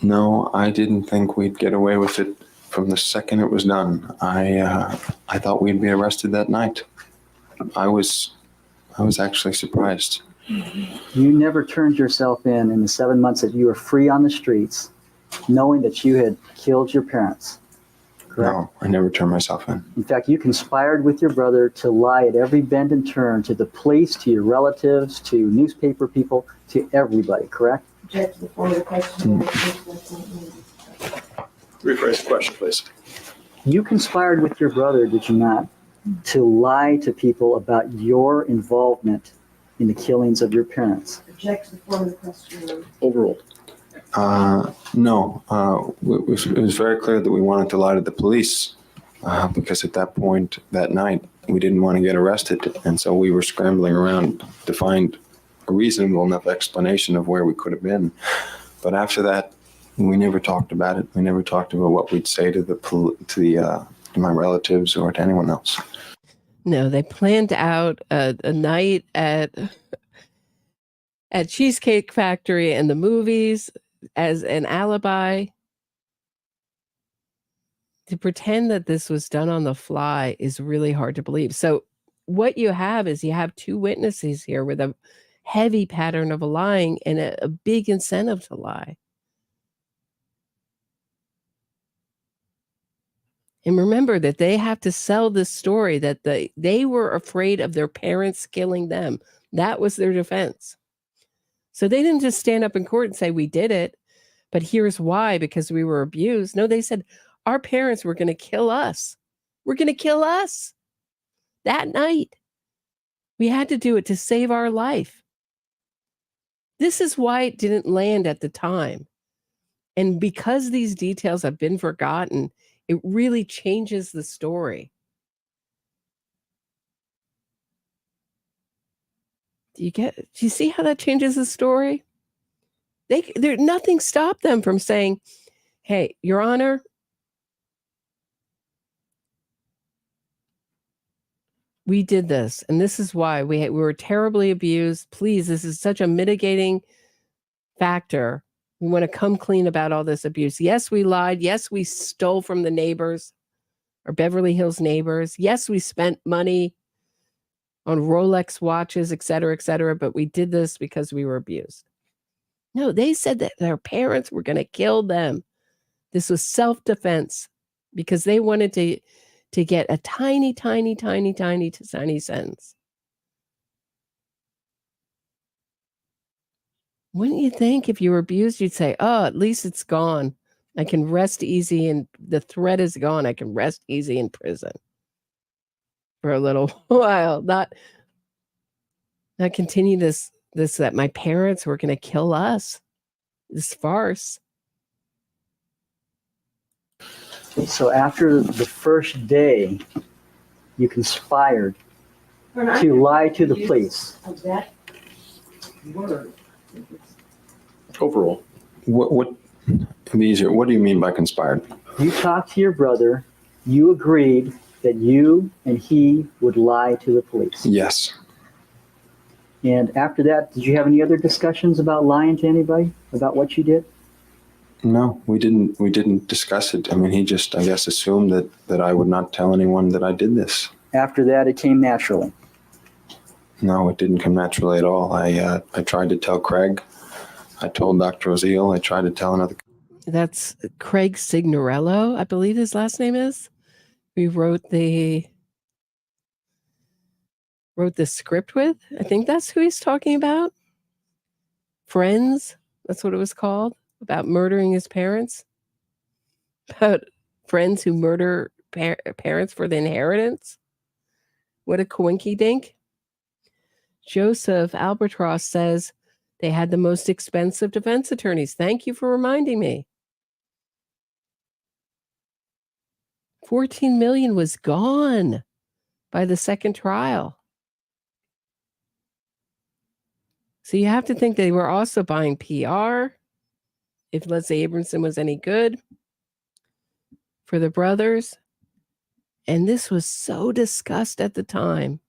No, I didn't think we'd get away with it from the second it was done. I thought we'd be arrested that night. I was actually surprised. You never turned yourself in the 7 months that you were free on the streets, knowing that you had killed your parents, correct? No, I never turned myself in. In fact, you conspired with your brother to lie at every bend and turn, to the police, to your relatives, to newspaper people, to everybody, correct? Object before the question. Rephrase the question, please. You conspired with your brother, did you not, to lie to people about your involvement in the killings of your parents? Object before the question. Overruled. No, it was very clear that we wanted to lie to the police because at that point that night we didn't want to get arrested, and so we were scrambling around to find a reasonable enough explanation of where we could have been. But after that, we never talked about it. We never talked about what we'd say to my relatives or to anyone else. No, they planned out a night at Cheesecake Factory and the movies as an alibi. To pretend that this was done on the fly is really hard to believe. So what you have is you have two witnesses here with a heavy pattern of lying and a big incentive to lie. And remember that they have to sell this story that they were afraid of their parents killing them. That was their defense. So they didn't just stand up in court and say, we did it, but here's why, because we were abused. No, they said, our parents were going to kill us. We're going to kill us that night. We had to do it to save our life. This is why it didn't land at the time. And because these details have been forgotten, it really changes the story. Do you see how that changes the story? Nothing stopped them from saying, hey, Your Honor, we did this, and this is why we were terribly abused. Please, this is such a mitigating factor. We want to come clean about all this abuse. Yes, we lied. Yes, we stole from the neighbors, our Beverly Hills neighbors. Yes, we spent money on Rolex watches, et cetera, but we did this because we were abused. No, they said that their parents were going to kill them. This was self-defense because they wanted to get a tiny sentence. Wouldn't you think if you were abused, you'd say, oh, at least it's gone. I can rest easy, and the threat is gone. I can rest easy in prison for a little while. Not continue this that my parents were going to kill us. This farce. So after the first day, you conspired to lie to the police. Of that word. Overall, what these are? What do you mean by conspired? You talked to your brother. You agreed that you and he would lie to the police. Yes. And after that, did you have any other discussions about lying to anybody about what you did? No, we didn't. We didn't discuss it. I mean, he just, I guess, assumed that I would not tell anyone that I did this. After that, it came naturally. No, it didn't come naturally at all. I tried to tell Craig. I told Dr. Oziel. I tried to tell another. That's Craig Signorello, I believe his last name is. We wrote the script with. I think that's who he's talking about. Friends, that's what it was called. About murdering his parents. About friends who murder parents for the inheritance. What a coinky dink. Joseph Albatross says they had the most expensive defense attorneys. Thank you for reminding me. 14 million was gone by the second trial. So you have to think they were also buying PR. If Leslie Abramson was any good for the brothers. And this was so discussed at the time.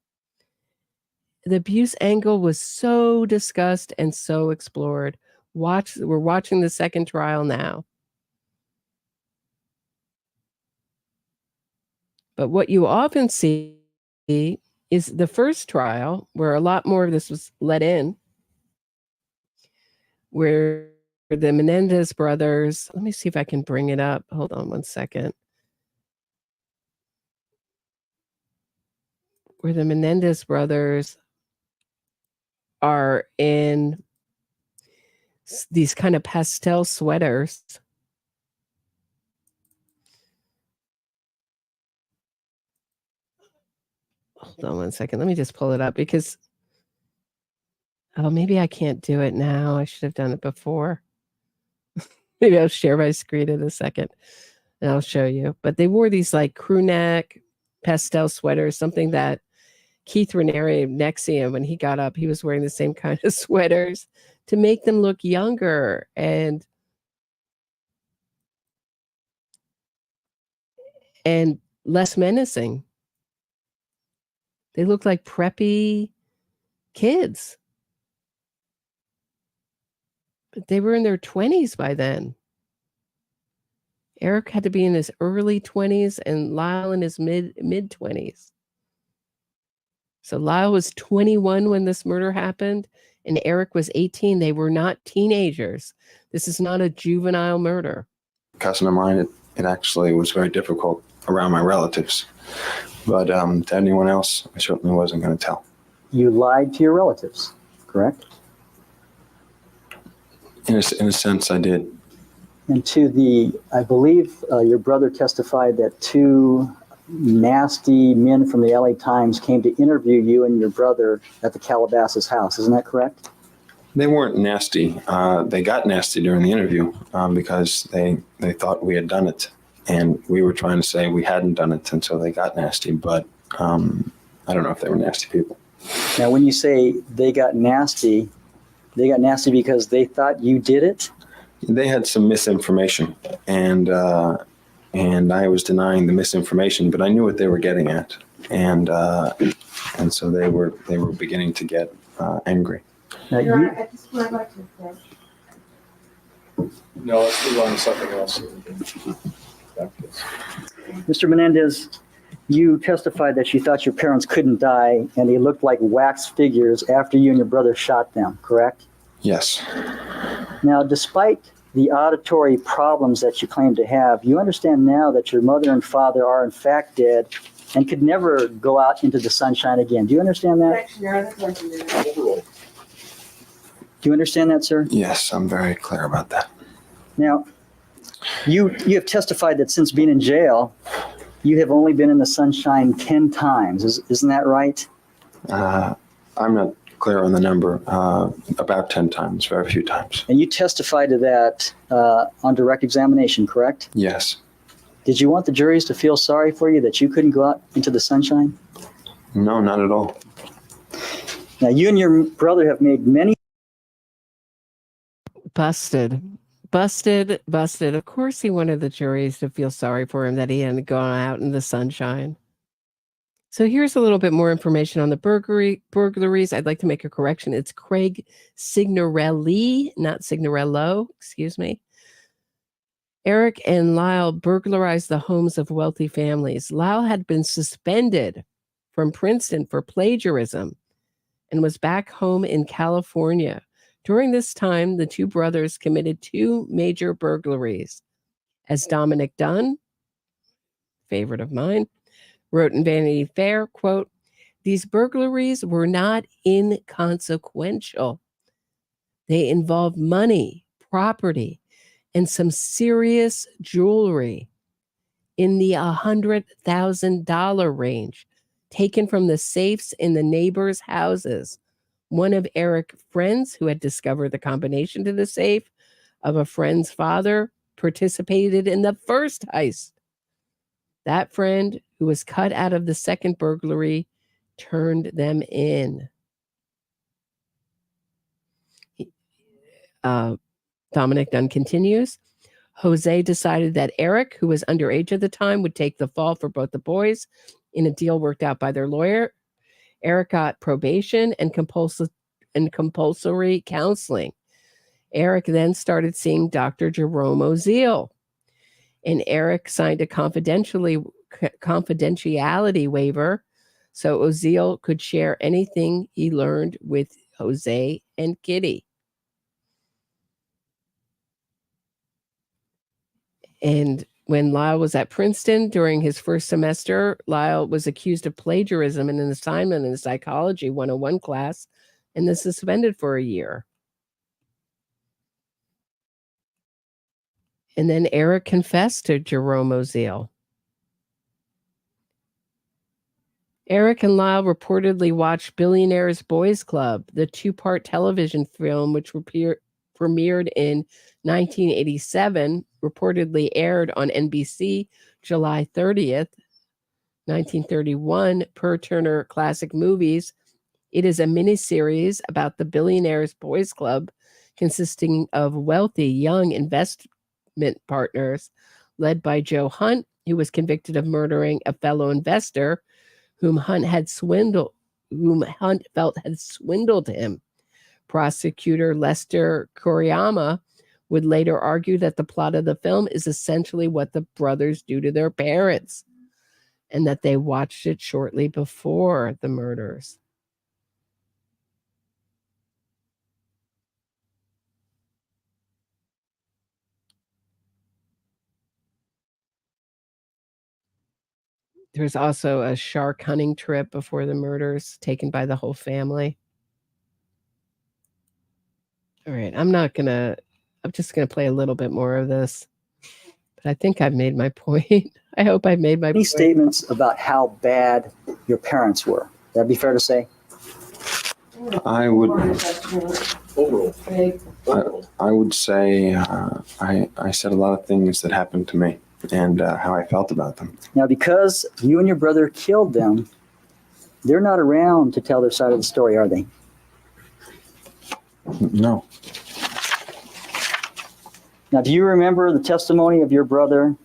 The abuse angle was so discussed and so explored. We're watching the second trial now. But what you often see is the first trial, where a lot more of this was let in, where the Menendez brothers, let me see if I can bring it up. Hold on one second. Where the Menendez brothers are in these kind of pastel sweaters. Hold on one second. Let me just pull it up because, oh, maybe I can't do it now. I should have done it before. Maybe I'll share my screen in a second and I'll show you. But they wore these like crew neck pastel sweaters, something that Keith Raniere next to him, when he got up, he was wearing the same kind of sweaters to make them look younger and less menacing. They looked like preppy kids. But they were in their 20s by then. Erik had to be in his early 20s and Lyle in his mid-20s. So Lyle was 21 when this murder happened, and Erik was 18. They were not teenagers. This is not a juvenile murder. Cousin of mine, it actually was very difficult around my relatives. But to anyone else, I certainly wasn't going to tell. You lied to your relatives, correct? In a sense, I did. And I believe your brother testified that two nasty men from the LA Times came to interview you and your brother at the Calabasas house. Isn't that correct? They weren't nasty. They got nasty during the interview because they thought we had done it. And we were trying to say we hadn't done it, and so they got nasty. But I don't know if they were nasty people. Now, when you say they got nasty because they thought you did it? They had some misinformation, and I was denying the misinformation, but I knew what they were getting at, and so they were beginning to get angry. At this point, I'd like to say. No, let's move on to something else. Mr. Menendez, you testified that you thought your parents couldn't die and they looked like wax figures after you and your brother shot them, correct? Yes. Now, despite the auditory problems that you claim to have, you understand now that your mother and father are in fact dead and could never go out into the sunshine again. Do you understand that? Do you understand that, sir? Yes, I'm very clear about that. Now, You have testified that since being in jail, you have only been in the sunshine 10 times. Isn't that right? I'm not clear on the number. About 10 times, very few times. And you testified to that on direct examination, correct? Yes. Did you want the juries to feel sorry for you that you couldn't go out into the sunshine? No, not at all. Now, you and your brother have made many... Busted. Of course he wanted the juries to feel sorry for him that he hadn't gone out in the sunshine. So here's a little bit more information on the burglaries. I'd like to make a correction. It's Craig Signorelli, not Signorello, excuse me. Erik and Lyle burglarized the homes of wealthy families. Lyle had been suspended from Princeton for plagiarism and was back home in California. During this time, the two brothers committed 2 major burglaries. As Dominic Dunn, favorite of mine, wrote in Vanity Fair, quote, "These burglaries were not inconsequential. They involved money, property, and some serious jewelry in the $100,000 range taken from the safes in the neighbors' houses. One of Erik's friends who had discovered the combination to the safe of a friend's father participated in the first heist. That friend, who was cut out of the second burglary, turned them in." Dominic Dunn continues, "Jose decided that Erik, who was underage at the time, would take the fall for both the boys in a deal worked out by their lawyer. Erik got probation and compulsory counseling. Erik then started seeing Dr. Jerome Oziel, and Erik signed a confidentiality waiver so Oziel could share anything he learned with Jose and Kitty. And when Lyle was at Princeton during his first semester, Lyle was accused of plagiarism in an assignment in the Psychology 101 class and then suspended for a year. And then Erik confessed to Jerome Oziel. Erik and Lyle reportedly watched Billionaires Boys Club, the 2-part television film which premiered in 1987, reportedly aired on NBC July 30th, 1931, per Turner Classic Movies. It is a miniseries about the Billionaires Boys Club consisting of wealthy young investment partners led by Joe Hunt, who was convicted of murdering a fellow investor whom Hunt felt had swindled him. Prosecutor Lester Kuriyama would later argue that the plot of the film is essentially what the brothers do to their parents, and that they watched it shortly before the murders. There's also a shark hunting trip before the murders taken by the whole family. All right, I'm just going to play a little bit more of this, but I think I've made my point. I hope I've made my point. Any statements about how bad your parents were? That'd be fair to say? I would say I said a lot of things that happened to me and how I felt about them. Now, because you and your brother killed them, they're not around to tell their side of the story, are they? No. Now, do you remember the testimony of your brother?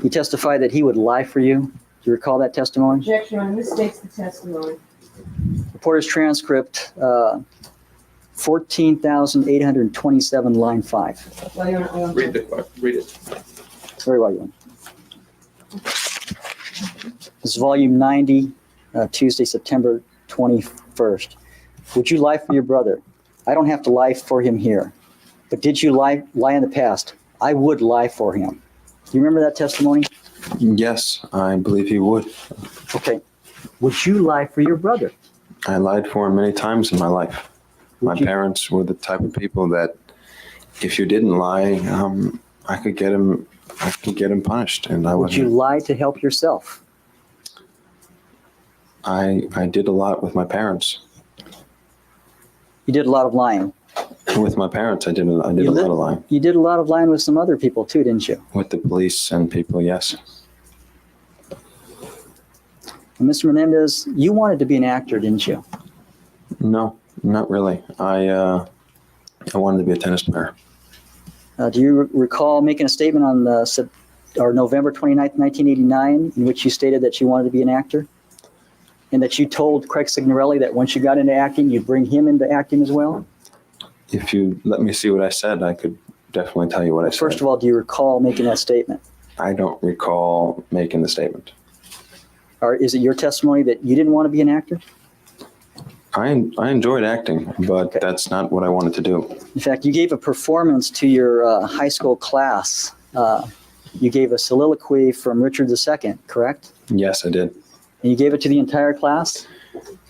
He testified that he would lie for you. Do you recall that testimony? Objection, on this states the testimony. Reporter's transcript, 14,827, line 5. Read it. Very well, you. This is volume 90, Tuesday, September 21st. Would you lie for your brother? I don't have to lie for him here. But did you lie in the past? I would lie for him. Do you remember that testimony? Yes, I believe he would. Okay. Would you lie for your brother? I lied for him many times in my life. My parents were the type of people that if you didn't lie, I could get him punished, and I Would you lie to help yourself? I did a lot with my parents. You did a lot of lying. With my parents, I did a lot of lying. You did a lot of lying with some other people too, didn't you? With the police and people, yes. And Mr. Menendez, you wanted to be an actor, didn't you? No, not really. I wanted to be a tennis player. Do you recall making a statement on November 29th, 1989, in which you stated that you wanted to be an actor? And that you told Craig Signorelli that once you got into acting, you'd bring him into acting as well? If you let me see what I said, I could definitely tell you what I said. First of all, do you recall making that statement? I don't recall making the statement. Or is it your testimony that you didn't want to be an actor? I enjoyed acting, but that's not what I wanted to do. In fact, you gave a performance to your high school class. You gave a soliloquy from Richard II, correct? Yes, I did. And you gave it to the entire class?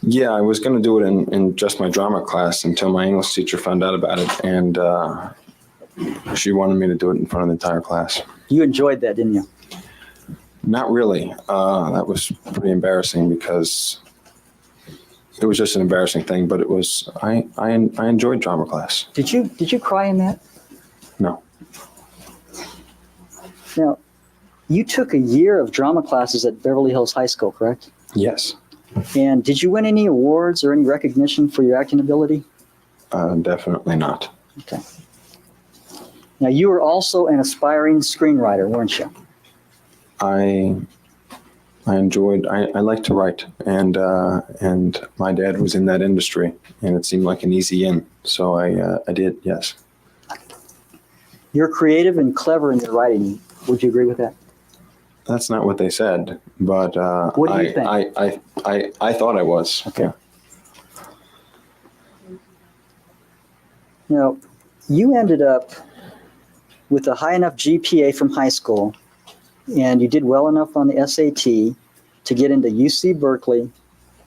Yeah, I was going to do it in just my drama class until my English teacher found out about it, and she wanted me to do it in front of the entire class. You enjoyed that, didn't you? Not really. That was pretty embarrassing because it was just an embarrassing thing, but it was, I enjoyed drama class. Did you cry in that? No. Now, you took a year of drama classes at Beverly Hills High School, correct? Yes. And did you win any awards or any recognition for your acting ability? Definitely not. Okay. Now, you were also an aspiring screenwriter, weren't you? I like to write, and my dad was in that industry, and it seemed like an easy in, so I did, yes. You're creative and clever in your writing. Would you agree with that? That's not what they said, but what do you think? I thought I was. Okay. Now, you ended up with a high enough GPA from high school, and you did well enough on the SAT to get into UC Berkeley,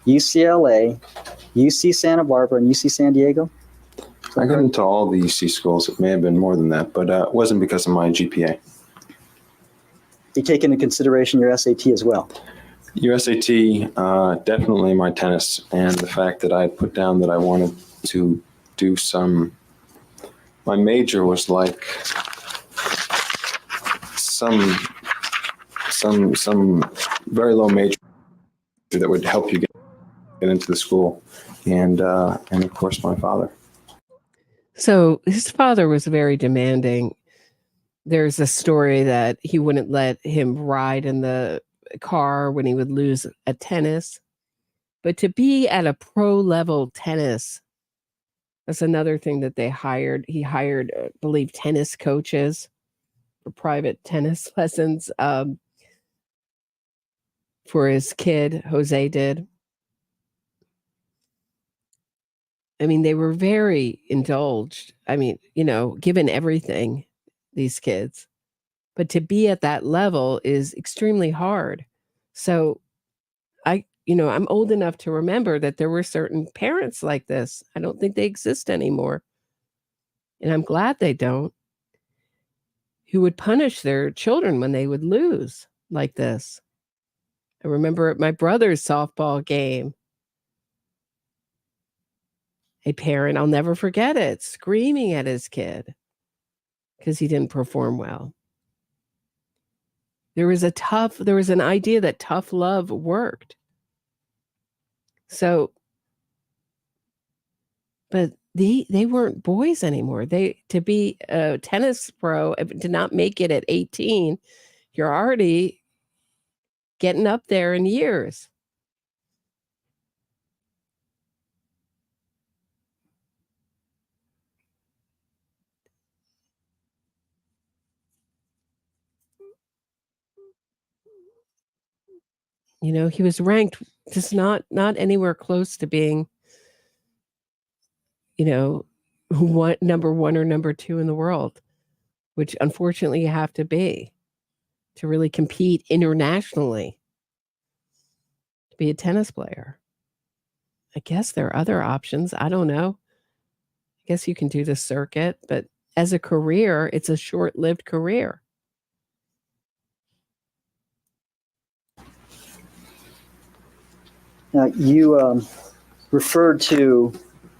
UCLA, UC Santa Barbara, and UC San Diego? I got into all the UC schools. It may have been more than that, but it wasn't because of my GPA. You take into consideration your SAT as well? Your SAT, definitely my tennis, and the fact that I put down that I wanted to do my major was like some very low major that would help you get into the school, and of course my father. So his father was very demanding. There's a story that he wouldn't let him ride in the car when he would lose at tennis. But to be at a pro level tennis, that's another thing that they hired. He hired, I believe, tennis coaches for private tennis lessons for his kid. Jose did. I mean, they were very indulged. I mean, given everything, these kids. But to be at that level is extremely hard. So I'm old enough to remember that there were certain parents like this. I don't think they exist anymore. And I'm glad they don't. Who would punish their children when they would lose like this. I remember at my brother's softball game, a parent, I'll never forget it, screaming at his kid because he didn't perform well. There was an idea that tough love worked. So, but they weren't boys anymore. To be a tennis pro, to not make it at 18, you're already getting up there in years. He was ranked just not anywhere close to being, number one or number two in the world, which unfortunately you have to be to really compete internationally to be a tennis player. I guess there are other options. I don't know. I guess you can do the circuit, but as a career, it's a short-lived career. Now, you referred to,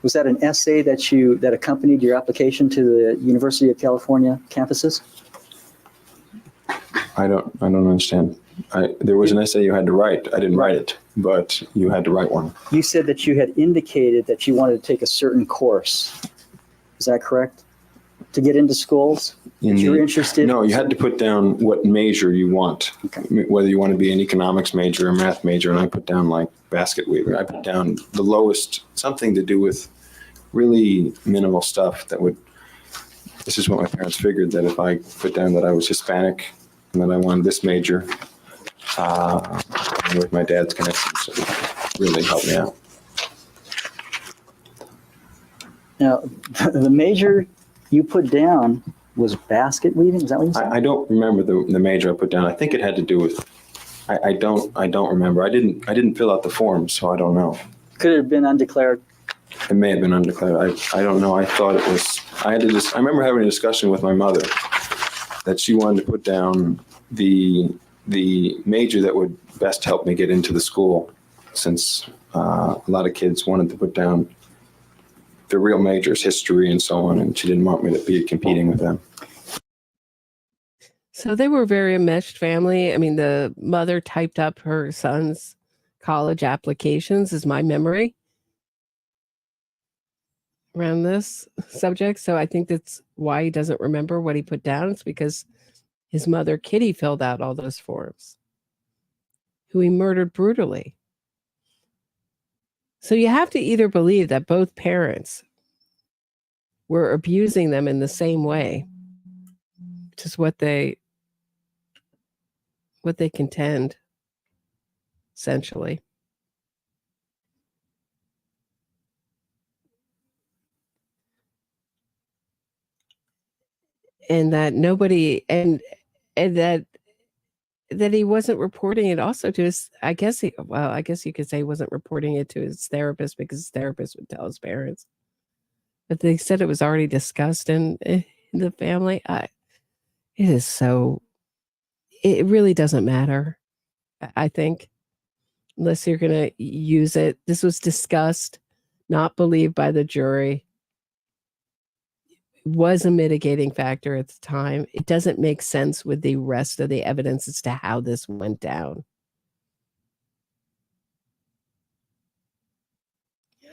was that an essay that accompanied your application to the University of California campuses? I don't understand. There was an essay you had to write. I didn't write it, but you had to write one. You said that you had indicated that you wanted to take a certain course. Is that correct? To get into schools? You're interested? No, you had to put down what major you want, Okay. whether you want to be an economics major or math major, and I put down like basket weaving. I put down the lowest, something to do with really minimal stuff that would, this is what my parents figured, that if I put down that I was Hispanic and that I wanted this major, with my dad's connections, it would really help me out. Now, the major you put down was basket weaving. Is that what you said? I don't remember the major I put down. I think it had to do with, I don't remember. I didn't fill out the form, so I don't know. Could it have been undeclared? It may have been undeclared. I don't know. I thought it was, I remember having a discussion with my mother that she wanted to put down the major that would best help me get into the school, since a lot of kids wanted to put down the real majors, history and so on, and she didn't want me to be competing with them. So they were a very enmeshed family. I mean, the mother typed up her son's college applications, is my memory around this subject. So I think that's why he doesn't remember what he put down. It's because his mother, Kitty, filled out all those forms, who he murdered brutally. So you have to either believe that both parents were abusing them in the same way, which is what they contend, essentially. And that nobody, and that he wasn't reporting it also to his, I guess you could say he wasn't reporting it to his therapist because his therapist would tell his parents. But they said it was already discussed in the family. It really doesn't matter, I think, unless you're going to use it. This was discussed, not believed by the jury. It was a mitigating factor at the time. It doesn't make sense with the rest of the evidence as to how this went down.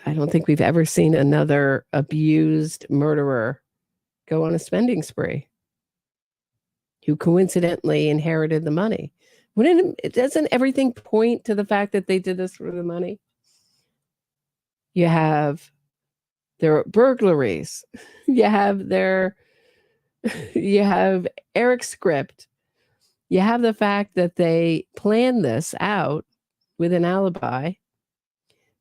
I don't think we've ever seen another abused murderer go on a spending spree who coincidentally inherited the money. Doesn't everything point to the fact that they did this for the money? You have their burglaries. You have Erik's script. You have the fact that they planned this out with an alibi.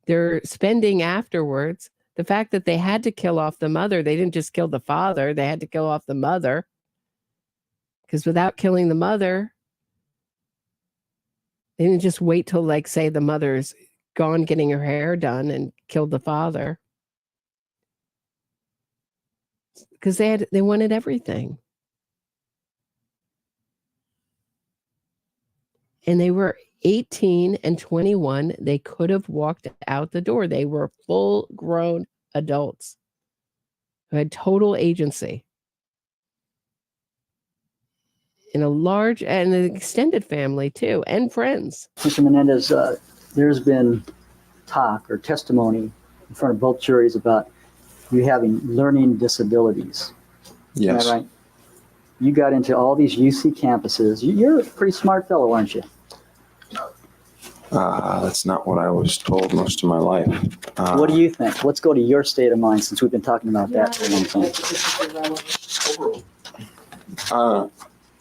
Their spending afterwards, the fact that they had to kill off the mother. They didn't just kill the father. They had to kill off the mother. Because without killing the mother, they didn't just wait till, like, say, the mother's gone getting her hair done and killed the father. Because they wanted everything. And they were 18 and 21. They could have walked out the door. They were full-grown adults who had total agency. In a large and an extended family, too, and friends. Mr. Menendez, there's been talk or testimony in front of both juries about you having learning disabilities. Yes. Is that right? You got into all these UC campuses. You're a pretty smart fellow, aren't you? That's not what I was told most of my life. What do you think? Let's go to your state of mind, since we've been talking about that for a long time.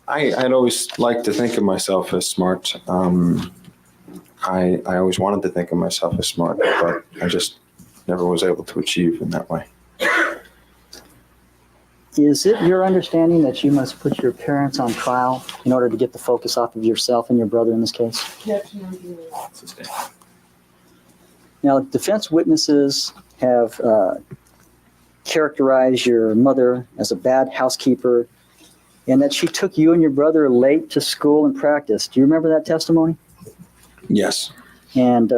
I'd always liked to think of myself as smart. I always wanted to think of myself as smart, but I just never was able to achieve in that way. Is it your understanding that you must put your parents on trial in order to get the focus off of yourself and your brother in this case? Now, defense witnesses have characterize your mother as a bad housekeeper, and that she took you and your brother late to school and practice. Do you remember that testimony? Yes. And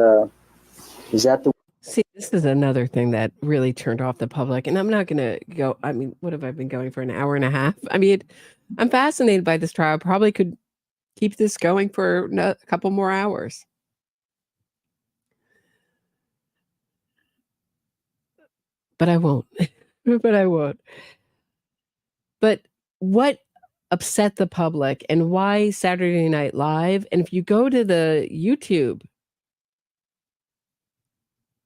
is that the... See, this is another thing that really turned off the public. And I'm not going to go, I mean, what have I been going for, an hour and a half? I mean, I'm fascinated by this trial. Probably could keep this going for a couple more hours. But I won't. But what upset the public and why Saturday Night Live? And if you go to the YouTube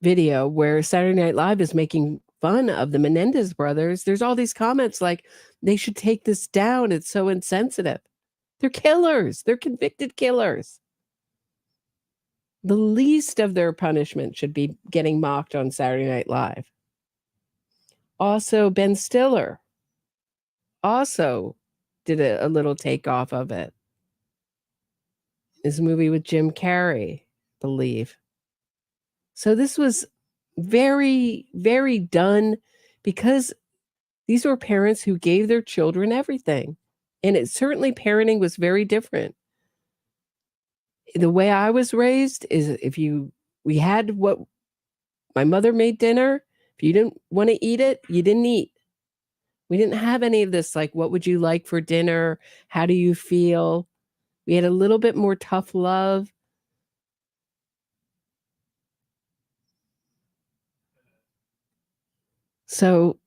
video where Saturday Night Live is making fun of the Menendez brothers, there's all these comments like, they should take this down. It's so insensitive. They're killers. They're convicted killers. The least of their punishment should be getting mocked on Saturday Night Live. Also, Ben Stiller also did a little takeoff of it. His movie with Jim Carrey, I believe. So this was very, very done because these were parents who gave their children everything. And it certainly, parenting was very different. The way I was raised is we had what my mother made dinner. If you didn't want to eat it, you didn't eat. We didn't have any of this, like, what would you like for dinner? How do you feel? We had a little bit more tough love. So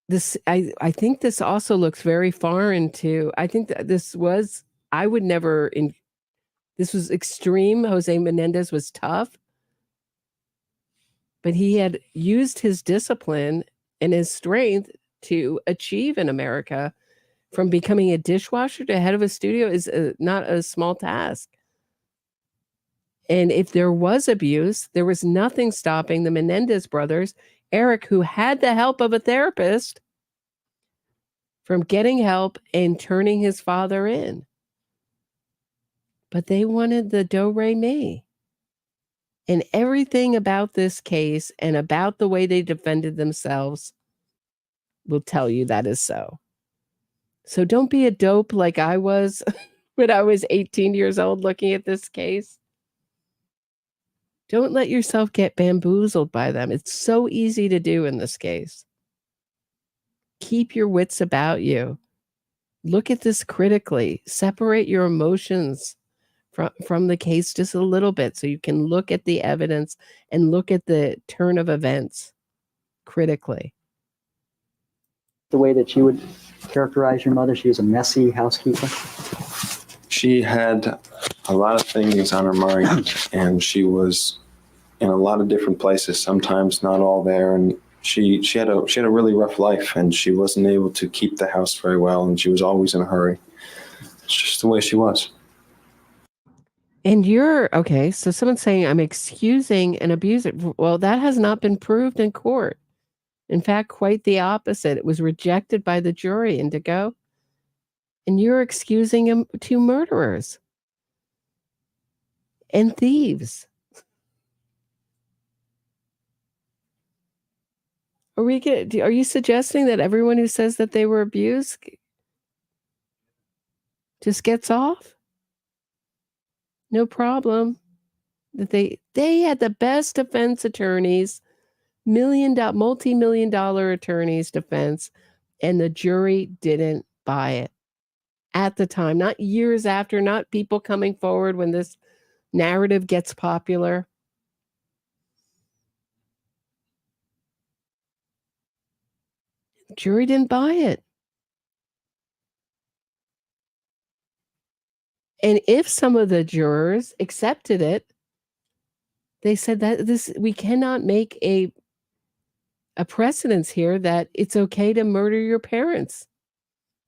this, I think this also looks very foreign to, I think that this was extreme. Jose Menendez was tough, but he had used his discipline and his strength to achieve in America. From becoming a dishwasher to head of a studio is not a small task. And if there was abuse, there was nothing stopping the Menendez brothers, Erik, who had the help of a therapist, from getting help and turning his father in. But they wanted the do-re-mi. And everything about this case and about the way they defended themselves will tell you that is so. So don't be a dope like I was when I was 18 years old looking at this case. Don't let yourself get bamboozled by them. It's so easy to do in this case. Keep your wits about you. Look at this critically. Separate your emotions from the case just a little bit so you can look at the evidence and look at the turn of events critically. The way that you would characterize your mother, she was a messy housekeeper? She had a lot of things on her mind, and she was in a lot of different places, sometimes not all there, and she had a really rough life, and she wasn't able to keep the house very well, and she was always in a hurry. It's just the way she was. And okay, so someone's saying I'm excusing an abuser. Well, that has not been proved in court. In fact, quite the opposite. It was rejected by the jury, Indigo. And you're excusing him to murderers and thieves. Are you suggesting that everyone who says that they were abused just gets off? No problem. That they had the best defense attorneys, multi-million-dollar attorneys defense, and the jury didn't buy it at the time, not years after, not people coming forward when this narrative gets popular. Jury didn't buy it. And if some of the jurors accepted it, they said that we cannot make a precedence here that it's okay to murder your parents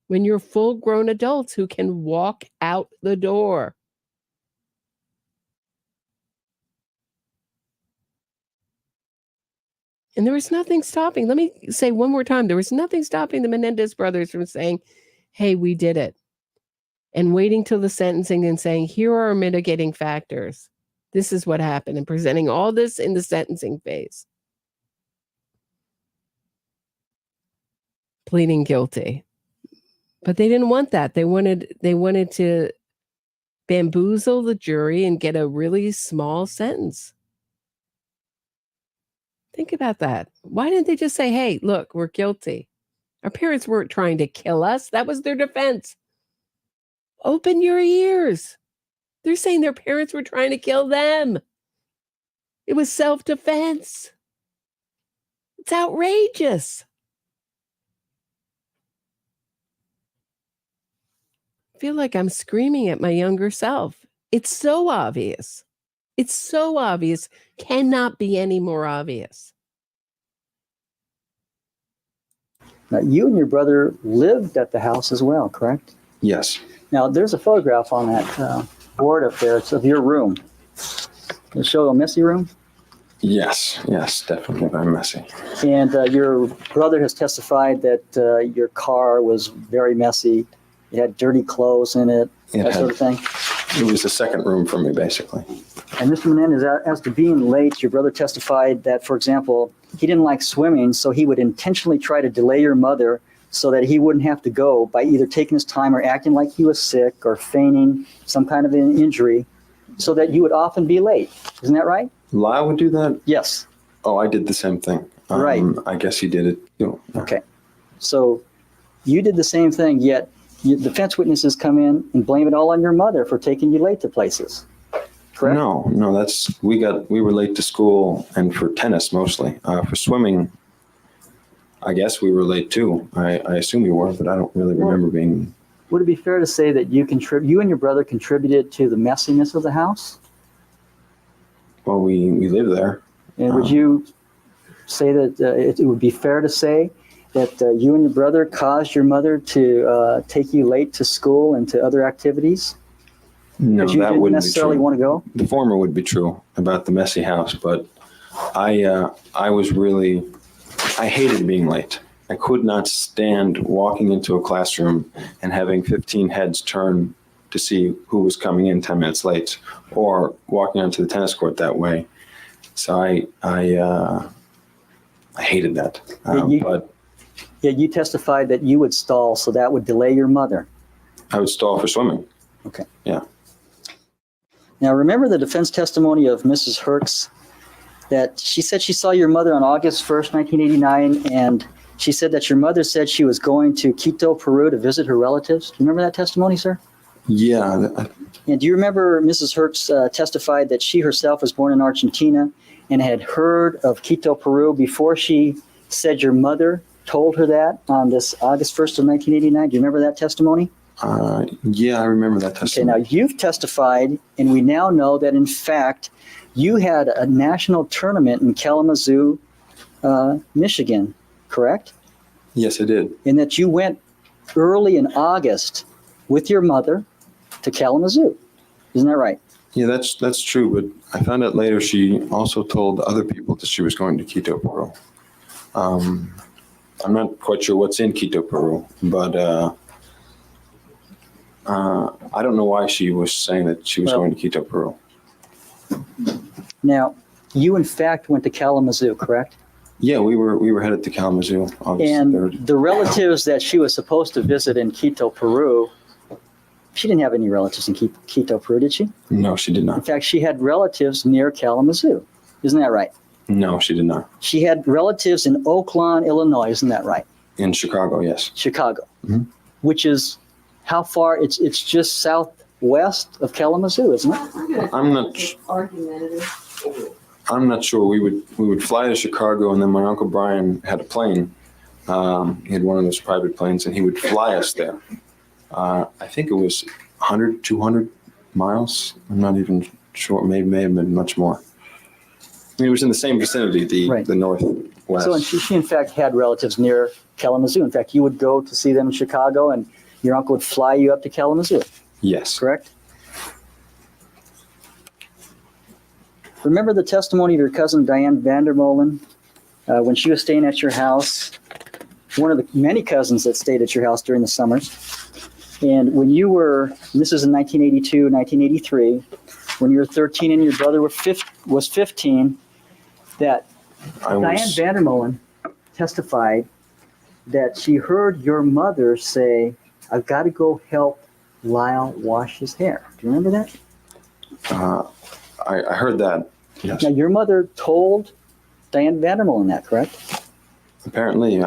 when you're full-grown adults who can walk out the door. And there was nothing stopping. Let me say one more time. There was nothing stopping the Menendez brothers from saying, hey, we did it. And waiting till the sentencing and saying, here are our mitigating factors. This is what happened. And presenting all this in the sentencing phase. pleading guilty. But they didn't want that. They wanted to bamboozle the jury and get a really small sentence. Think about that. Why didn't they just say, hey, look, we're guilty. Our parents weren't trying to kill us. That was their defense. Open your ears. They're saying their parents were trying to kill them. It was self-defense. It's outrageous. I feel like I'm screaming at my younger self. It's so obvious. It's so obvious. Cannot be any more obvious. Now, you and your brother lived at the house as well, correct? Yes. Now, there's a photograph on that board up there. It's of your room. Does it show a messy room? Yes, definitely very messy. And your brother has testified that your car was very messy. It had dirty clothes in it, sort of thing. It was the second room for me, basically. And Mr. Menendez, as to being late, your brother testified that, for example, he didn't like swimming, so he would intentionally try to delay your mother so that he wouldn't have to go by either taking his time or acting like he was sick or feigning some kind of an injury so that you would often be late. Isn't that right? Lyle would do that? Yes. Oh, I did the same thing. Right. I guess he did it. Okay. So you did the same thing, yet defense witnesses come in and blame it all on your mother for taking you late to places. Correct? No, we were late to school and for tennis mostly. For swimming, I guess we were late too. I assume we were, but I don't really remember being. Would it be fair to say that you and your brother contributed to the messiness of the house? Well, we live there. And would you say that it would be fair to say that you and your brother caused your mother to take you late to school and to other activities? No, that you that didn't wouldn't necessarily be true. want to go? The former would be true about the messy house, but I hated being late. I could not stand walking into a classroom and having 15 heads turn to see who was coming in 10 minutes late, or walking onto the tennis court that way. So I hated that. You testified that you would stall, so that would delay your mother. I would stall for swimming. Okay. Yeah. Now, remember the defense testimony of Mrs. Herx, that she said she saw your mother on August 1st, 1989, and she said that your mother said she was going to Quito, Peru to visit her relatives. Do you remember that testimony, sir? Yeah. And do you remember Mrs. Herx testified that she herself was born in Argentina and had heard of Quito, Peru before she said your mother told her that on this August 1st of 1989? Do you remember that testimony? Yeah, I remember that testimony. Okay, now you've testified, and we now know that in fact you had a national tournament in Kalamazoo, Michigan, correct? Yes, I did. And that you went early in August with your mother to Kalamazoo. Isn't that right? Yeah, that's true, but I found out later she also told other people that she was going to Quito, Peru. I'm not quite sure what's in Quito, Peru, but I don't know why she was saying that she was going to Quito, Peru. Now, you in fact went to Kalamazoo, correct? Yeah, we were headed to Kalamazoo August 3rd. The relatives that she was supposed to visit in Quito, Peru, she didn't have any relatives in Quito, Peru, did she? No, she did In not. fact, she had relatives near Kalamazoo. Isn't that right? No, she did not. She had relatives in Oakland, Illinois. Isn't that right? In Chicago, yes. Chicago, Mhm. which is how far? It's just southwest of Kalamazoo, isn't it? I'm not sure. We would fly to Chicago, and then my Uncle Brian had a plane. He had one of those private planes, and he would fly us there. I think it was 100, 200 miles. I'm not even sure. May have been much more. I mean, it was in the same vicinity, the northwest. So she in fact had relatives near Kalamazoo. In fact, you would go to see them in Chicago, and your uncle would fly you up to Kalamazoo. Yes. Correct? Remember the testimony of your cousin Diane Vandermolen when she was staying at your house, one of the many cousins that stayed at your house during the summers. And when you were, and this is in 1982, 1983, when you were 13 and your brother was 15, that Diane Vandermolen testified that she heard your mother say, I've got to go help Lyle wash his hair. Do you remember that? I heard that. Yes. Now, your mother told Diane Vandermolen that, correct? Apparently,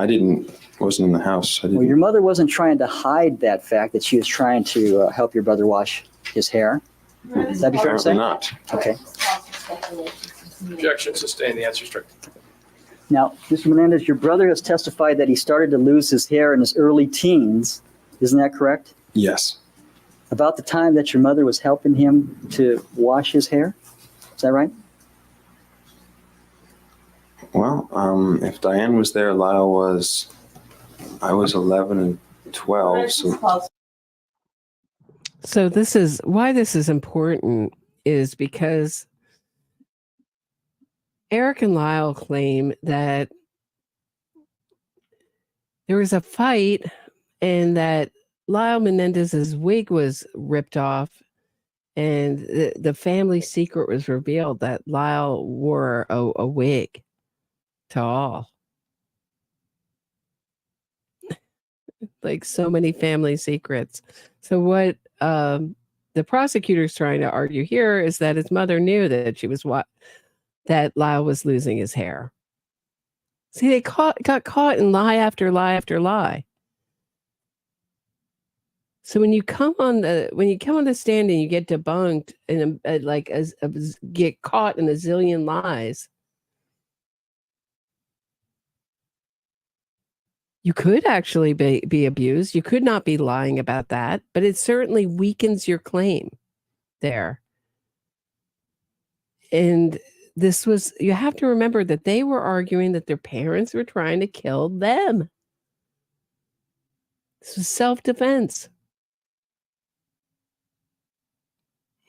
wasn't in the house. Well, your mother wasn't trying to hide that fact that she was trying to help your brother wash his hair. Would that be fair to say? Not. Okay. Objection sustained. The answer is strict. Now, Mr. Menendez, your brother has testified that he started to lose his hair in his early teens. Isn't that correct? Yes. About the time that your mother was helping him to wash his hair? Is that right? Well, if Diane was there, I was 11 and 12. So this is why this is important, is because Erik and Lyle claim that there was a fight and that Lyle Menendez's wig was ripped off, and the family secret was revealed that Lyle wore a wig to all. Like so many family secrets. So what the prosecutor's trying to argue here is that his mother knew that that Lyle was losing his hair. See, they got caught in lie after lie after lie. So when you come on the stand and you get debunked and get caught in a zillion lies, you could actually be abused. You could not be lying about that, but it certainly weakens your claim there. And you have to remember that they were arguing that their parents were trying to kill them. This was self-defense.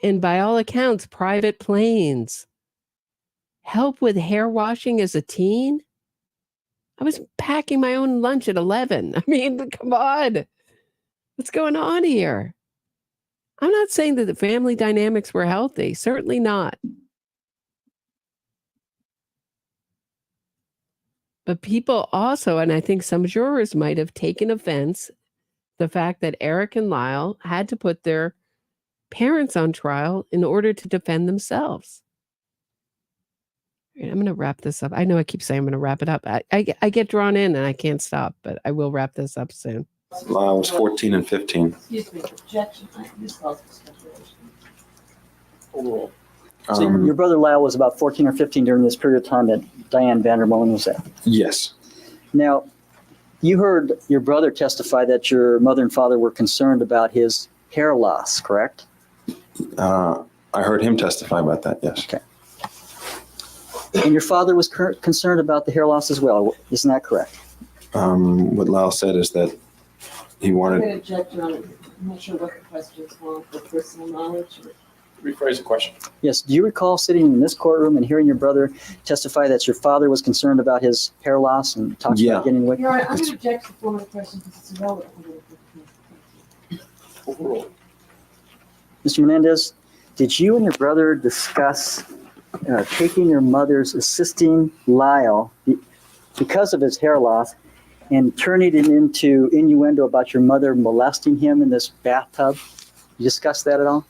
And by all accounts, private planes. Help with hair washing as a teen? I was packing my own lunch at 11. I mean, come on. What's going on here? I'm not saying that the family dynamics were healthy. Certainly not. But people also, and I think some jurors might have taken offense, the fact that Erik and Lyle had to put their parents on trial in order to defend themselves. I'm going to wrap this up. I know I keep saying I'm going to wrap it up. I get drawn in and I can't stop, but I will wrap this up soon. Lyle was 14 and 15. Excuse me, objection. This calls for speculation. Overruled. So your brother Lyle was about 14 or 15 during this period of time that Diane Vandermolen was there? Yes. Now, you heard your brother testify that your mother and father were concerned about his hair loss, correct? I heard him testify about that, yes. Okay. And your father was concerned about the hair loss as well, isn't that correct? What Lyle said is that he I'm wanted... going to object, Your Honor. I'm not sure what the questions were for personal knowledge. Rephrase the question. Yes. Do you recall sitting in this courtroom and hearing your brother testify that your father was concerned about his hair loss and talked about getting away? Your Honor, I'm going to object to the former question because it's irrelevant. Overruled. Mr. Menendez, did you and your brother discuss taking your mother's assisting Lyle because of his hair loss and turning it into innuendo about your mother molesting him in this bathtub? You discussed that at all?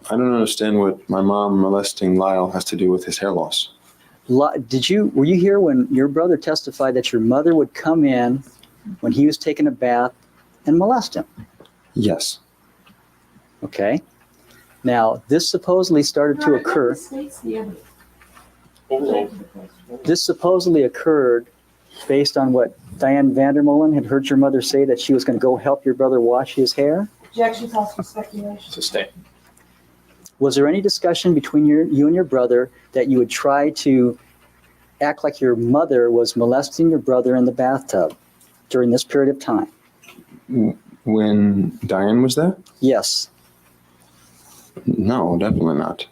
I don't understand what my mom molesting Lyle has to do with his hair loss. Were you here when your brother testified that your mother would come in when he was taking a bath and molest him? Yes. Okay. Now, this supposedly started to occur. This supposedly occurred based on what Diane Vandermolen had heard your mother say, that she was going to go help your brother wash his hair? Objection calls for speculation. Sustained. Was there any discussion between you and your brother that you would try to act like your mother was molesting your brother in the bathtub during this period of time? When Diane was there? Yes. No, definitely not.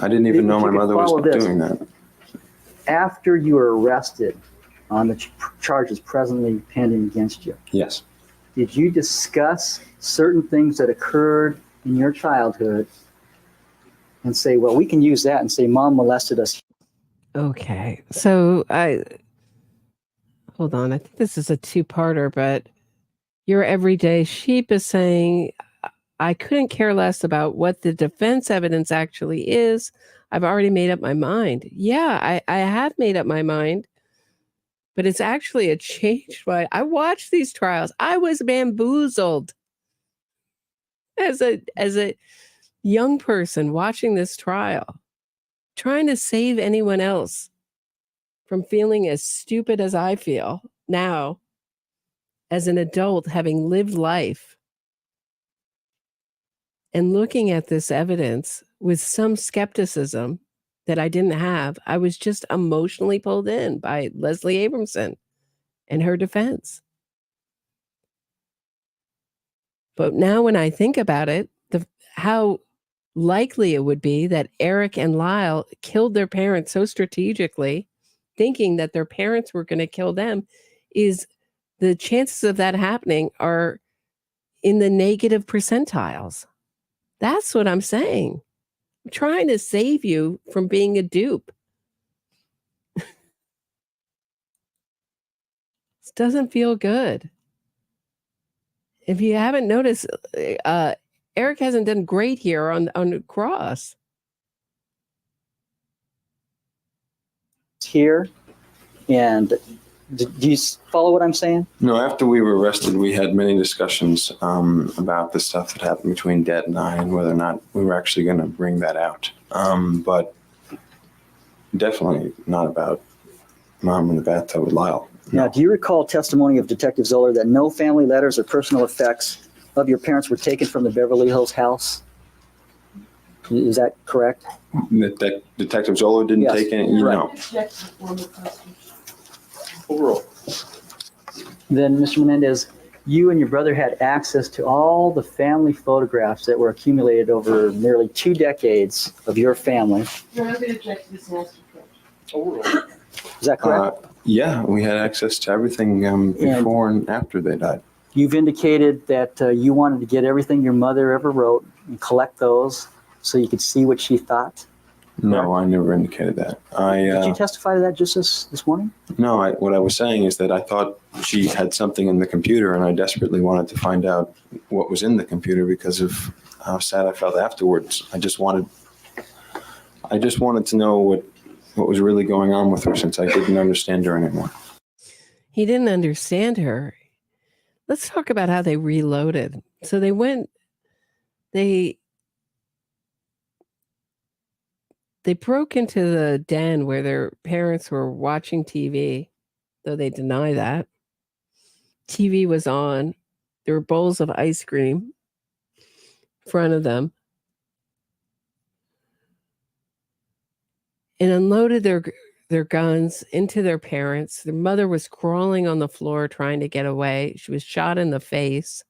I didn't even know my mother was doing that. After you were arrested on the charges presently pending against you, Yes. did you discuss certain things that occurred in your childhood and say, well, we can use that and say mom molested us? Okay. So hold hold on. I think this is a two-parter, but your everyday sheep is saying, I couldn't care less about what the defense evidence actually is. I've already made up my mind. Yeah, I have made up my mind, but it's actually a changed mind. I watched these trials. I was bamboozled as a young person watching this trial, trying to save anyone else from feeling as stupid as I feel now as an adult, having lived life and looking at this evidence with some skepticism that I didn't have. I was just emotionally pulled in by Leslie Abramson and her defense. But now when I think about it, how likely it would be that Erik and Lyle killed their parents so strategically, thinking that their parents were going to kill them, is the chances of that happening are in the negative percentiles. That's what I'm saying. I'm trying to save you from being a dupe. This doesn't feel good. If you haven't noticed, Erik hasn't done great here on the cross. Here, and do you follow what I'm saying? No, after we were arrested, we had many discussions about the stuff that happened between Dad and I and whether or not we were actually going to bring that out. But definitely not about Mom in the bathtub with Lyle. Now, do you recall testimony of Detective Zoller that no family letters or personal effects of your parents were taken from the Beverly Hills house? Is that correct? That Detective Zoller didn't Yes, take any? right. No. Overall. Then, Mr. Menendez, you and your brother had access to all the family photographs that were accumulated over nearly 2 decades of your family. You're not going to object to this answer. Overall. Is that correct? Yeah, we had access to everything before and after they died. You've indicated that you wanted to get everything your mother ever wrote and collect those so you could see what she thought. No, I never indicated that. Did you testify to that just this morning? No, what I was saying is that I thought she had something in the computer and I desperately wanted to find out what was in the computer because of how sad I felt afterwards. I just wanted to know what was really going on with her since I didn't understand her anymore. He didn't understand her. Let's talk about how they reloaded. So they broke into the den where their parents were watching TV, though they deny that. TV was on. There were bowls of ice cream in front of them. And unloaded their guns into their parents. Their mother was crawling on the floor trying to get away. She was shot in the face,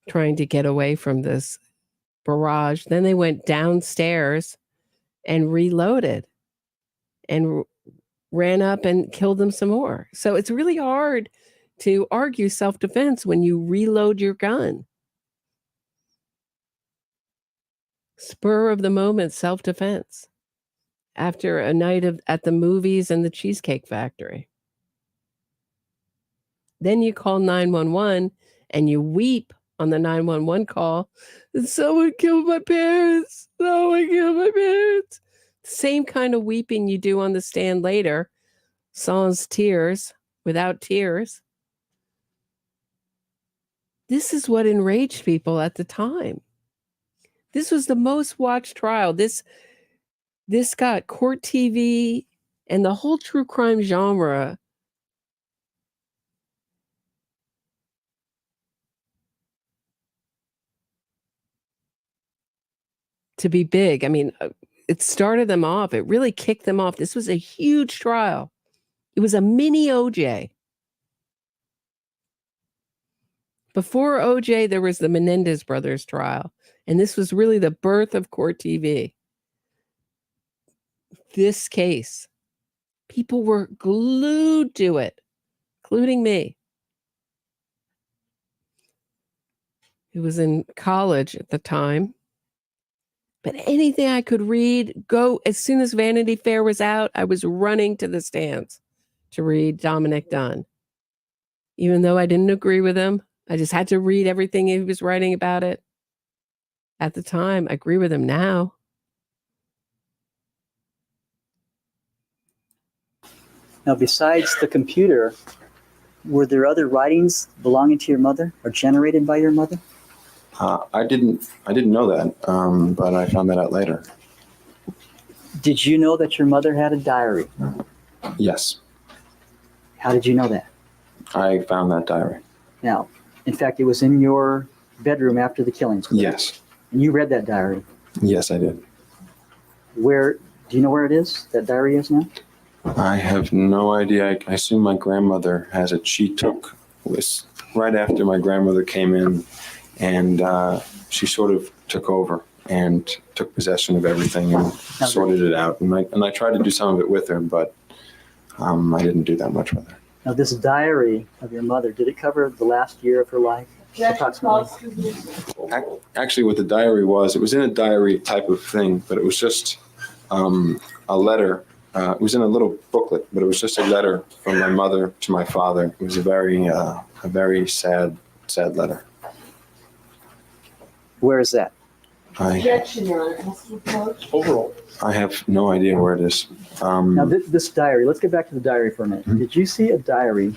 trying to get away from this barrage. Then they went downstairs and reloaded and ran up and killed them some more. So it's really hard to argue self-defense when you reload your gun. Spur of the moment self-defense after a night at the movies and the Cheesecake Factory. Then you call 911 and you weep on the 911 call. Someone killed my parents. Someone killed my parents. Same kind of weeping you do on the stand later. Sans tears, without tears. This is what enraged people at the time. This was the most watched trial. This got court TV and the whole true crime genre to be big. I mean, it started them off. It really kicked them off. This was a huge trial. It was a mini OJ. Before OJ, there was the Menendez brothers trial. And this was really the birth of court TV. This case, people were glued to it, including me. He was in college at the time. But anything I could read, go as soon as Vanity Fair was out, I was running to the stands to read Dominic Dunn. Even though I didn't agree with him, I just had to read everything he was writing about it. At the time, I agree with him now. Now, besides the computer, were there other writings belonging to your mother or generated by your mother? I didn't know that, but I found that out later. Did you know that your mother had a diary? Yes, How did you know that? I found that diary. Now, in fact, it was in your bedroom after the killings. correct? Yes, And you read that diary. yes, I did. Where, do you know where it is, that diary is now? I have no idea. I assume my grandmother has it. Was right after my grandmother came in, and she sort of took over and took possession of everything and sorted it out. And I tried to do some of it with her, but I didn't do that much with her. Now, this diary of your mother, did it cover the last year of her life? Approximately. Actually, what the diary was, it was in a diary type of thing, but it was just a letter. It was in a little booklet, but it was just a letter from my mother to my father. It was a very sad letter. Where is that? Overall, I have no idea where it is. Now, this diary, let's get back to the diary for a minute. Mhm. Did you see a diary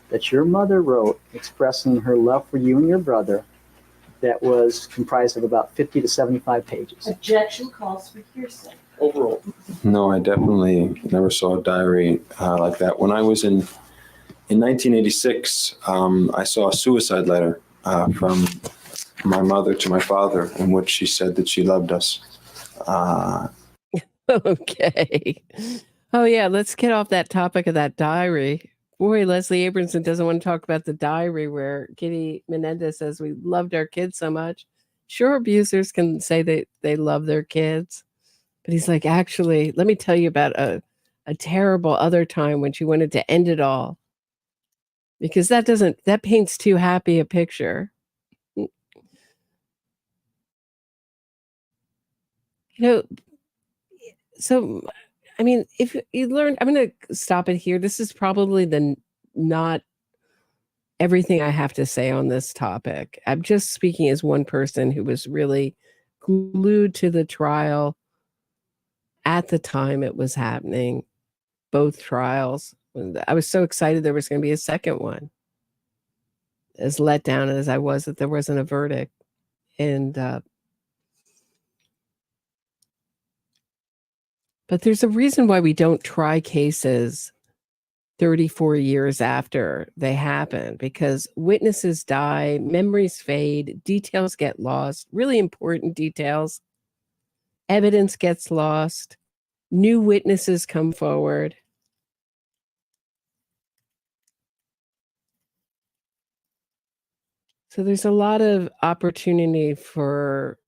that your mother wrote expressing her love for you and your brother that was comprised of about 50 to 75 pages? Objection calls for hearsay. overall, No, I definitely never saw a diary like that. When I was in 1986, I saw a suicide letter from my mother to my father, in which she said that she loved us. Okay. Oh, yeah. Let's get off that topic of that diary. Boy, Leslie Abramson doesn't want to talk about the diary where Kitty Menendez says we loved our kids so much. Sure, abusers can say they love their kids. But he's like, actually, let me tell you about a terrible other time when she wanted to end it all. Because that paints too happy a picture. You know, so, I mean, if you learn, I'm going to stop it here. This is probably not everything I have to say on this topic. I'm just speaking as one person who was really glued to the trial at the time it was happening, both trials. I was so excited there was going to be a second one. As let down as I was that there wasn't a verdict. And but there's a reason why we don't try cases 34 years after they happen, because witnesses die, memories fade, details get lost, really important details. Evidence gets lost, new witnesses come forward. So there's a lot of opportunity for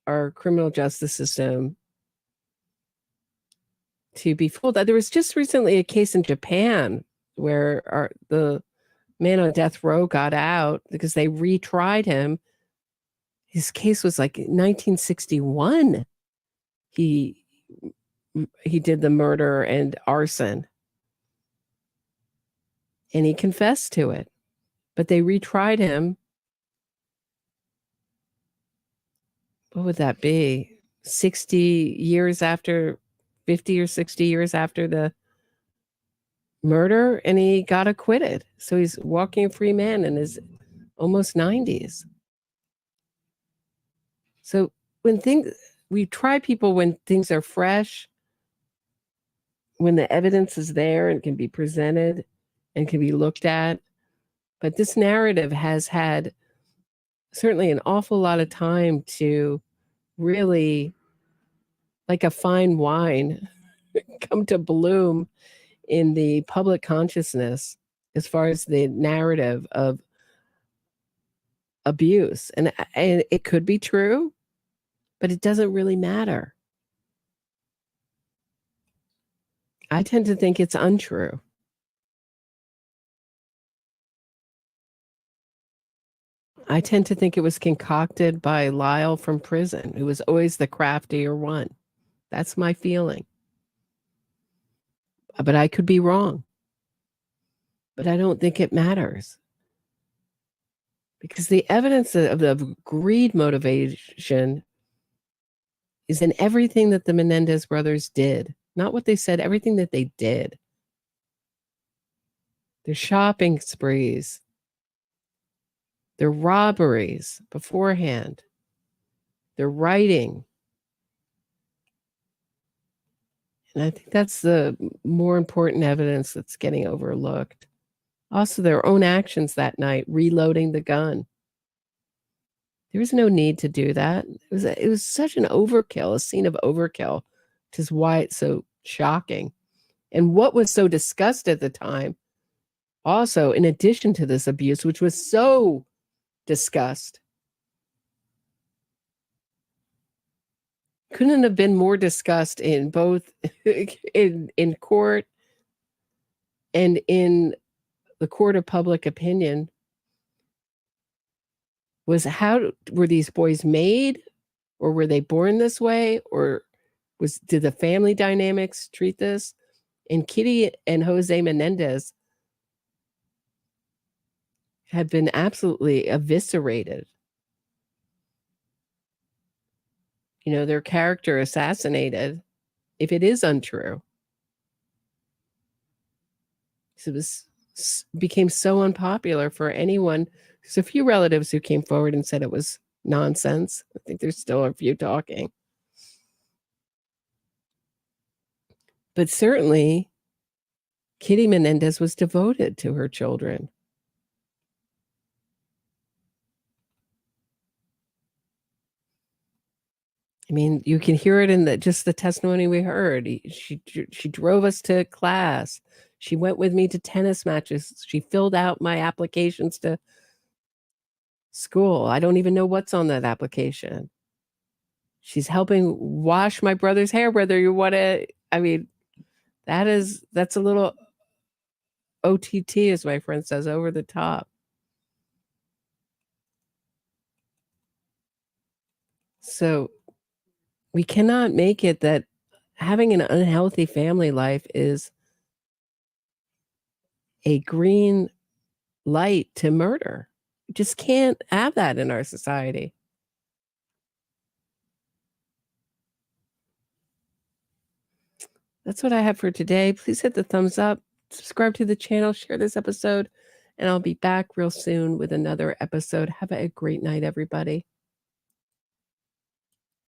our criminal justice system to be fooled. There was just recently a case in Japan where the man on death row got out because they retried him. His case was like 1961. He did the murder and arson. And he confessed to it. But they retried him. What would that be? 60 years after, 50 or 60 years after the murder, and he got acquitted. So he's walking a free man in his almost 90s. So we try people when things are fresh, when the evidence is there and can be presented and can be looked at. But this narrative has had certainly an awful lot of time to really, like a fine wine, come to bloom in the public consciousness as far as the narrative of abuse. And it could be true, but it doesn't really matter. I tend to think it's untrue. I tend to think it was concocted by Lyle from prison, who was always the craftier one. That's my feeling. But I could be wrong. But I don't think it matters. Because the evidence of the greed motivation is in everything that the Menendez brothers did. Not what they said, everything that they did. Their shopping sprees, their robberies beforehand, their writing. And I think that's the more important evidence that's getting overlooked. Also, their own actions that night, reloading the gun. There was no need to do that. It was such an overkill, a scene of overkill, which is why it's so shocking. And what was so discussed at the time, also, in addition to this abuse, which was so discussed, couldn't have been more discussed in both in court and in the court of public opinion, was how were these boys made, or were they born this way, or did the family dynamics treat this? And Kitty and Jose Menendez have been absolutely eviscerated. You know, their character assassinated, if it is untrue. So it became so unpopular for anyone. There's a few relatives who came forward and said it was nonsense. I think there's still a few talking. But certainly, Kitty Menendez was devoted to her children. I mean, you can hear it in just the testimony we heard. She drove us to class. She went with me to tennis matches. She filled out my applications to school. I don't even know what's on that application. She's helping wash my brother's hair, whether you want to. I mean, that's a little OTT, as my friend says, over the top. So we cannot make it that having an unhealthy family life is a green light to murder. We just can't have that in our society. That's what I have for today. Please hit the thumbs up, subscribe to the channel, share this episode, and I'll be back real soon with another episode. Have a great night, everybody.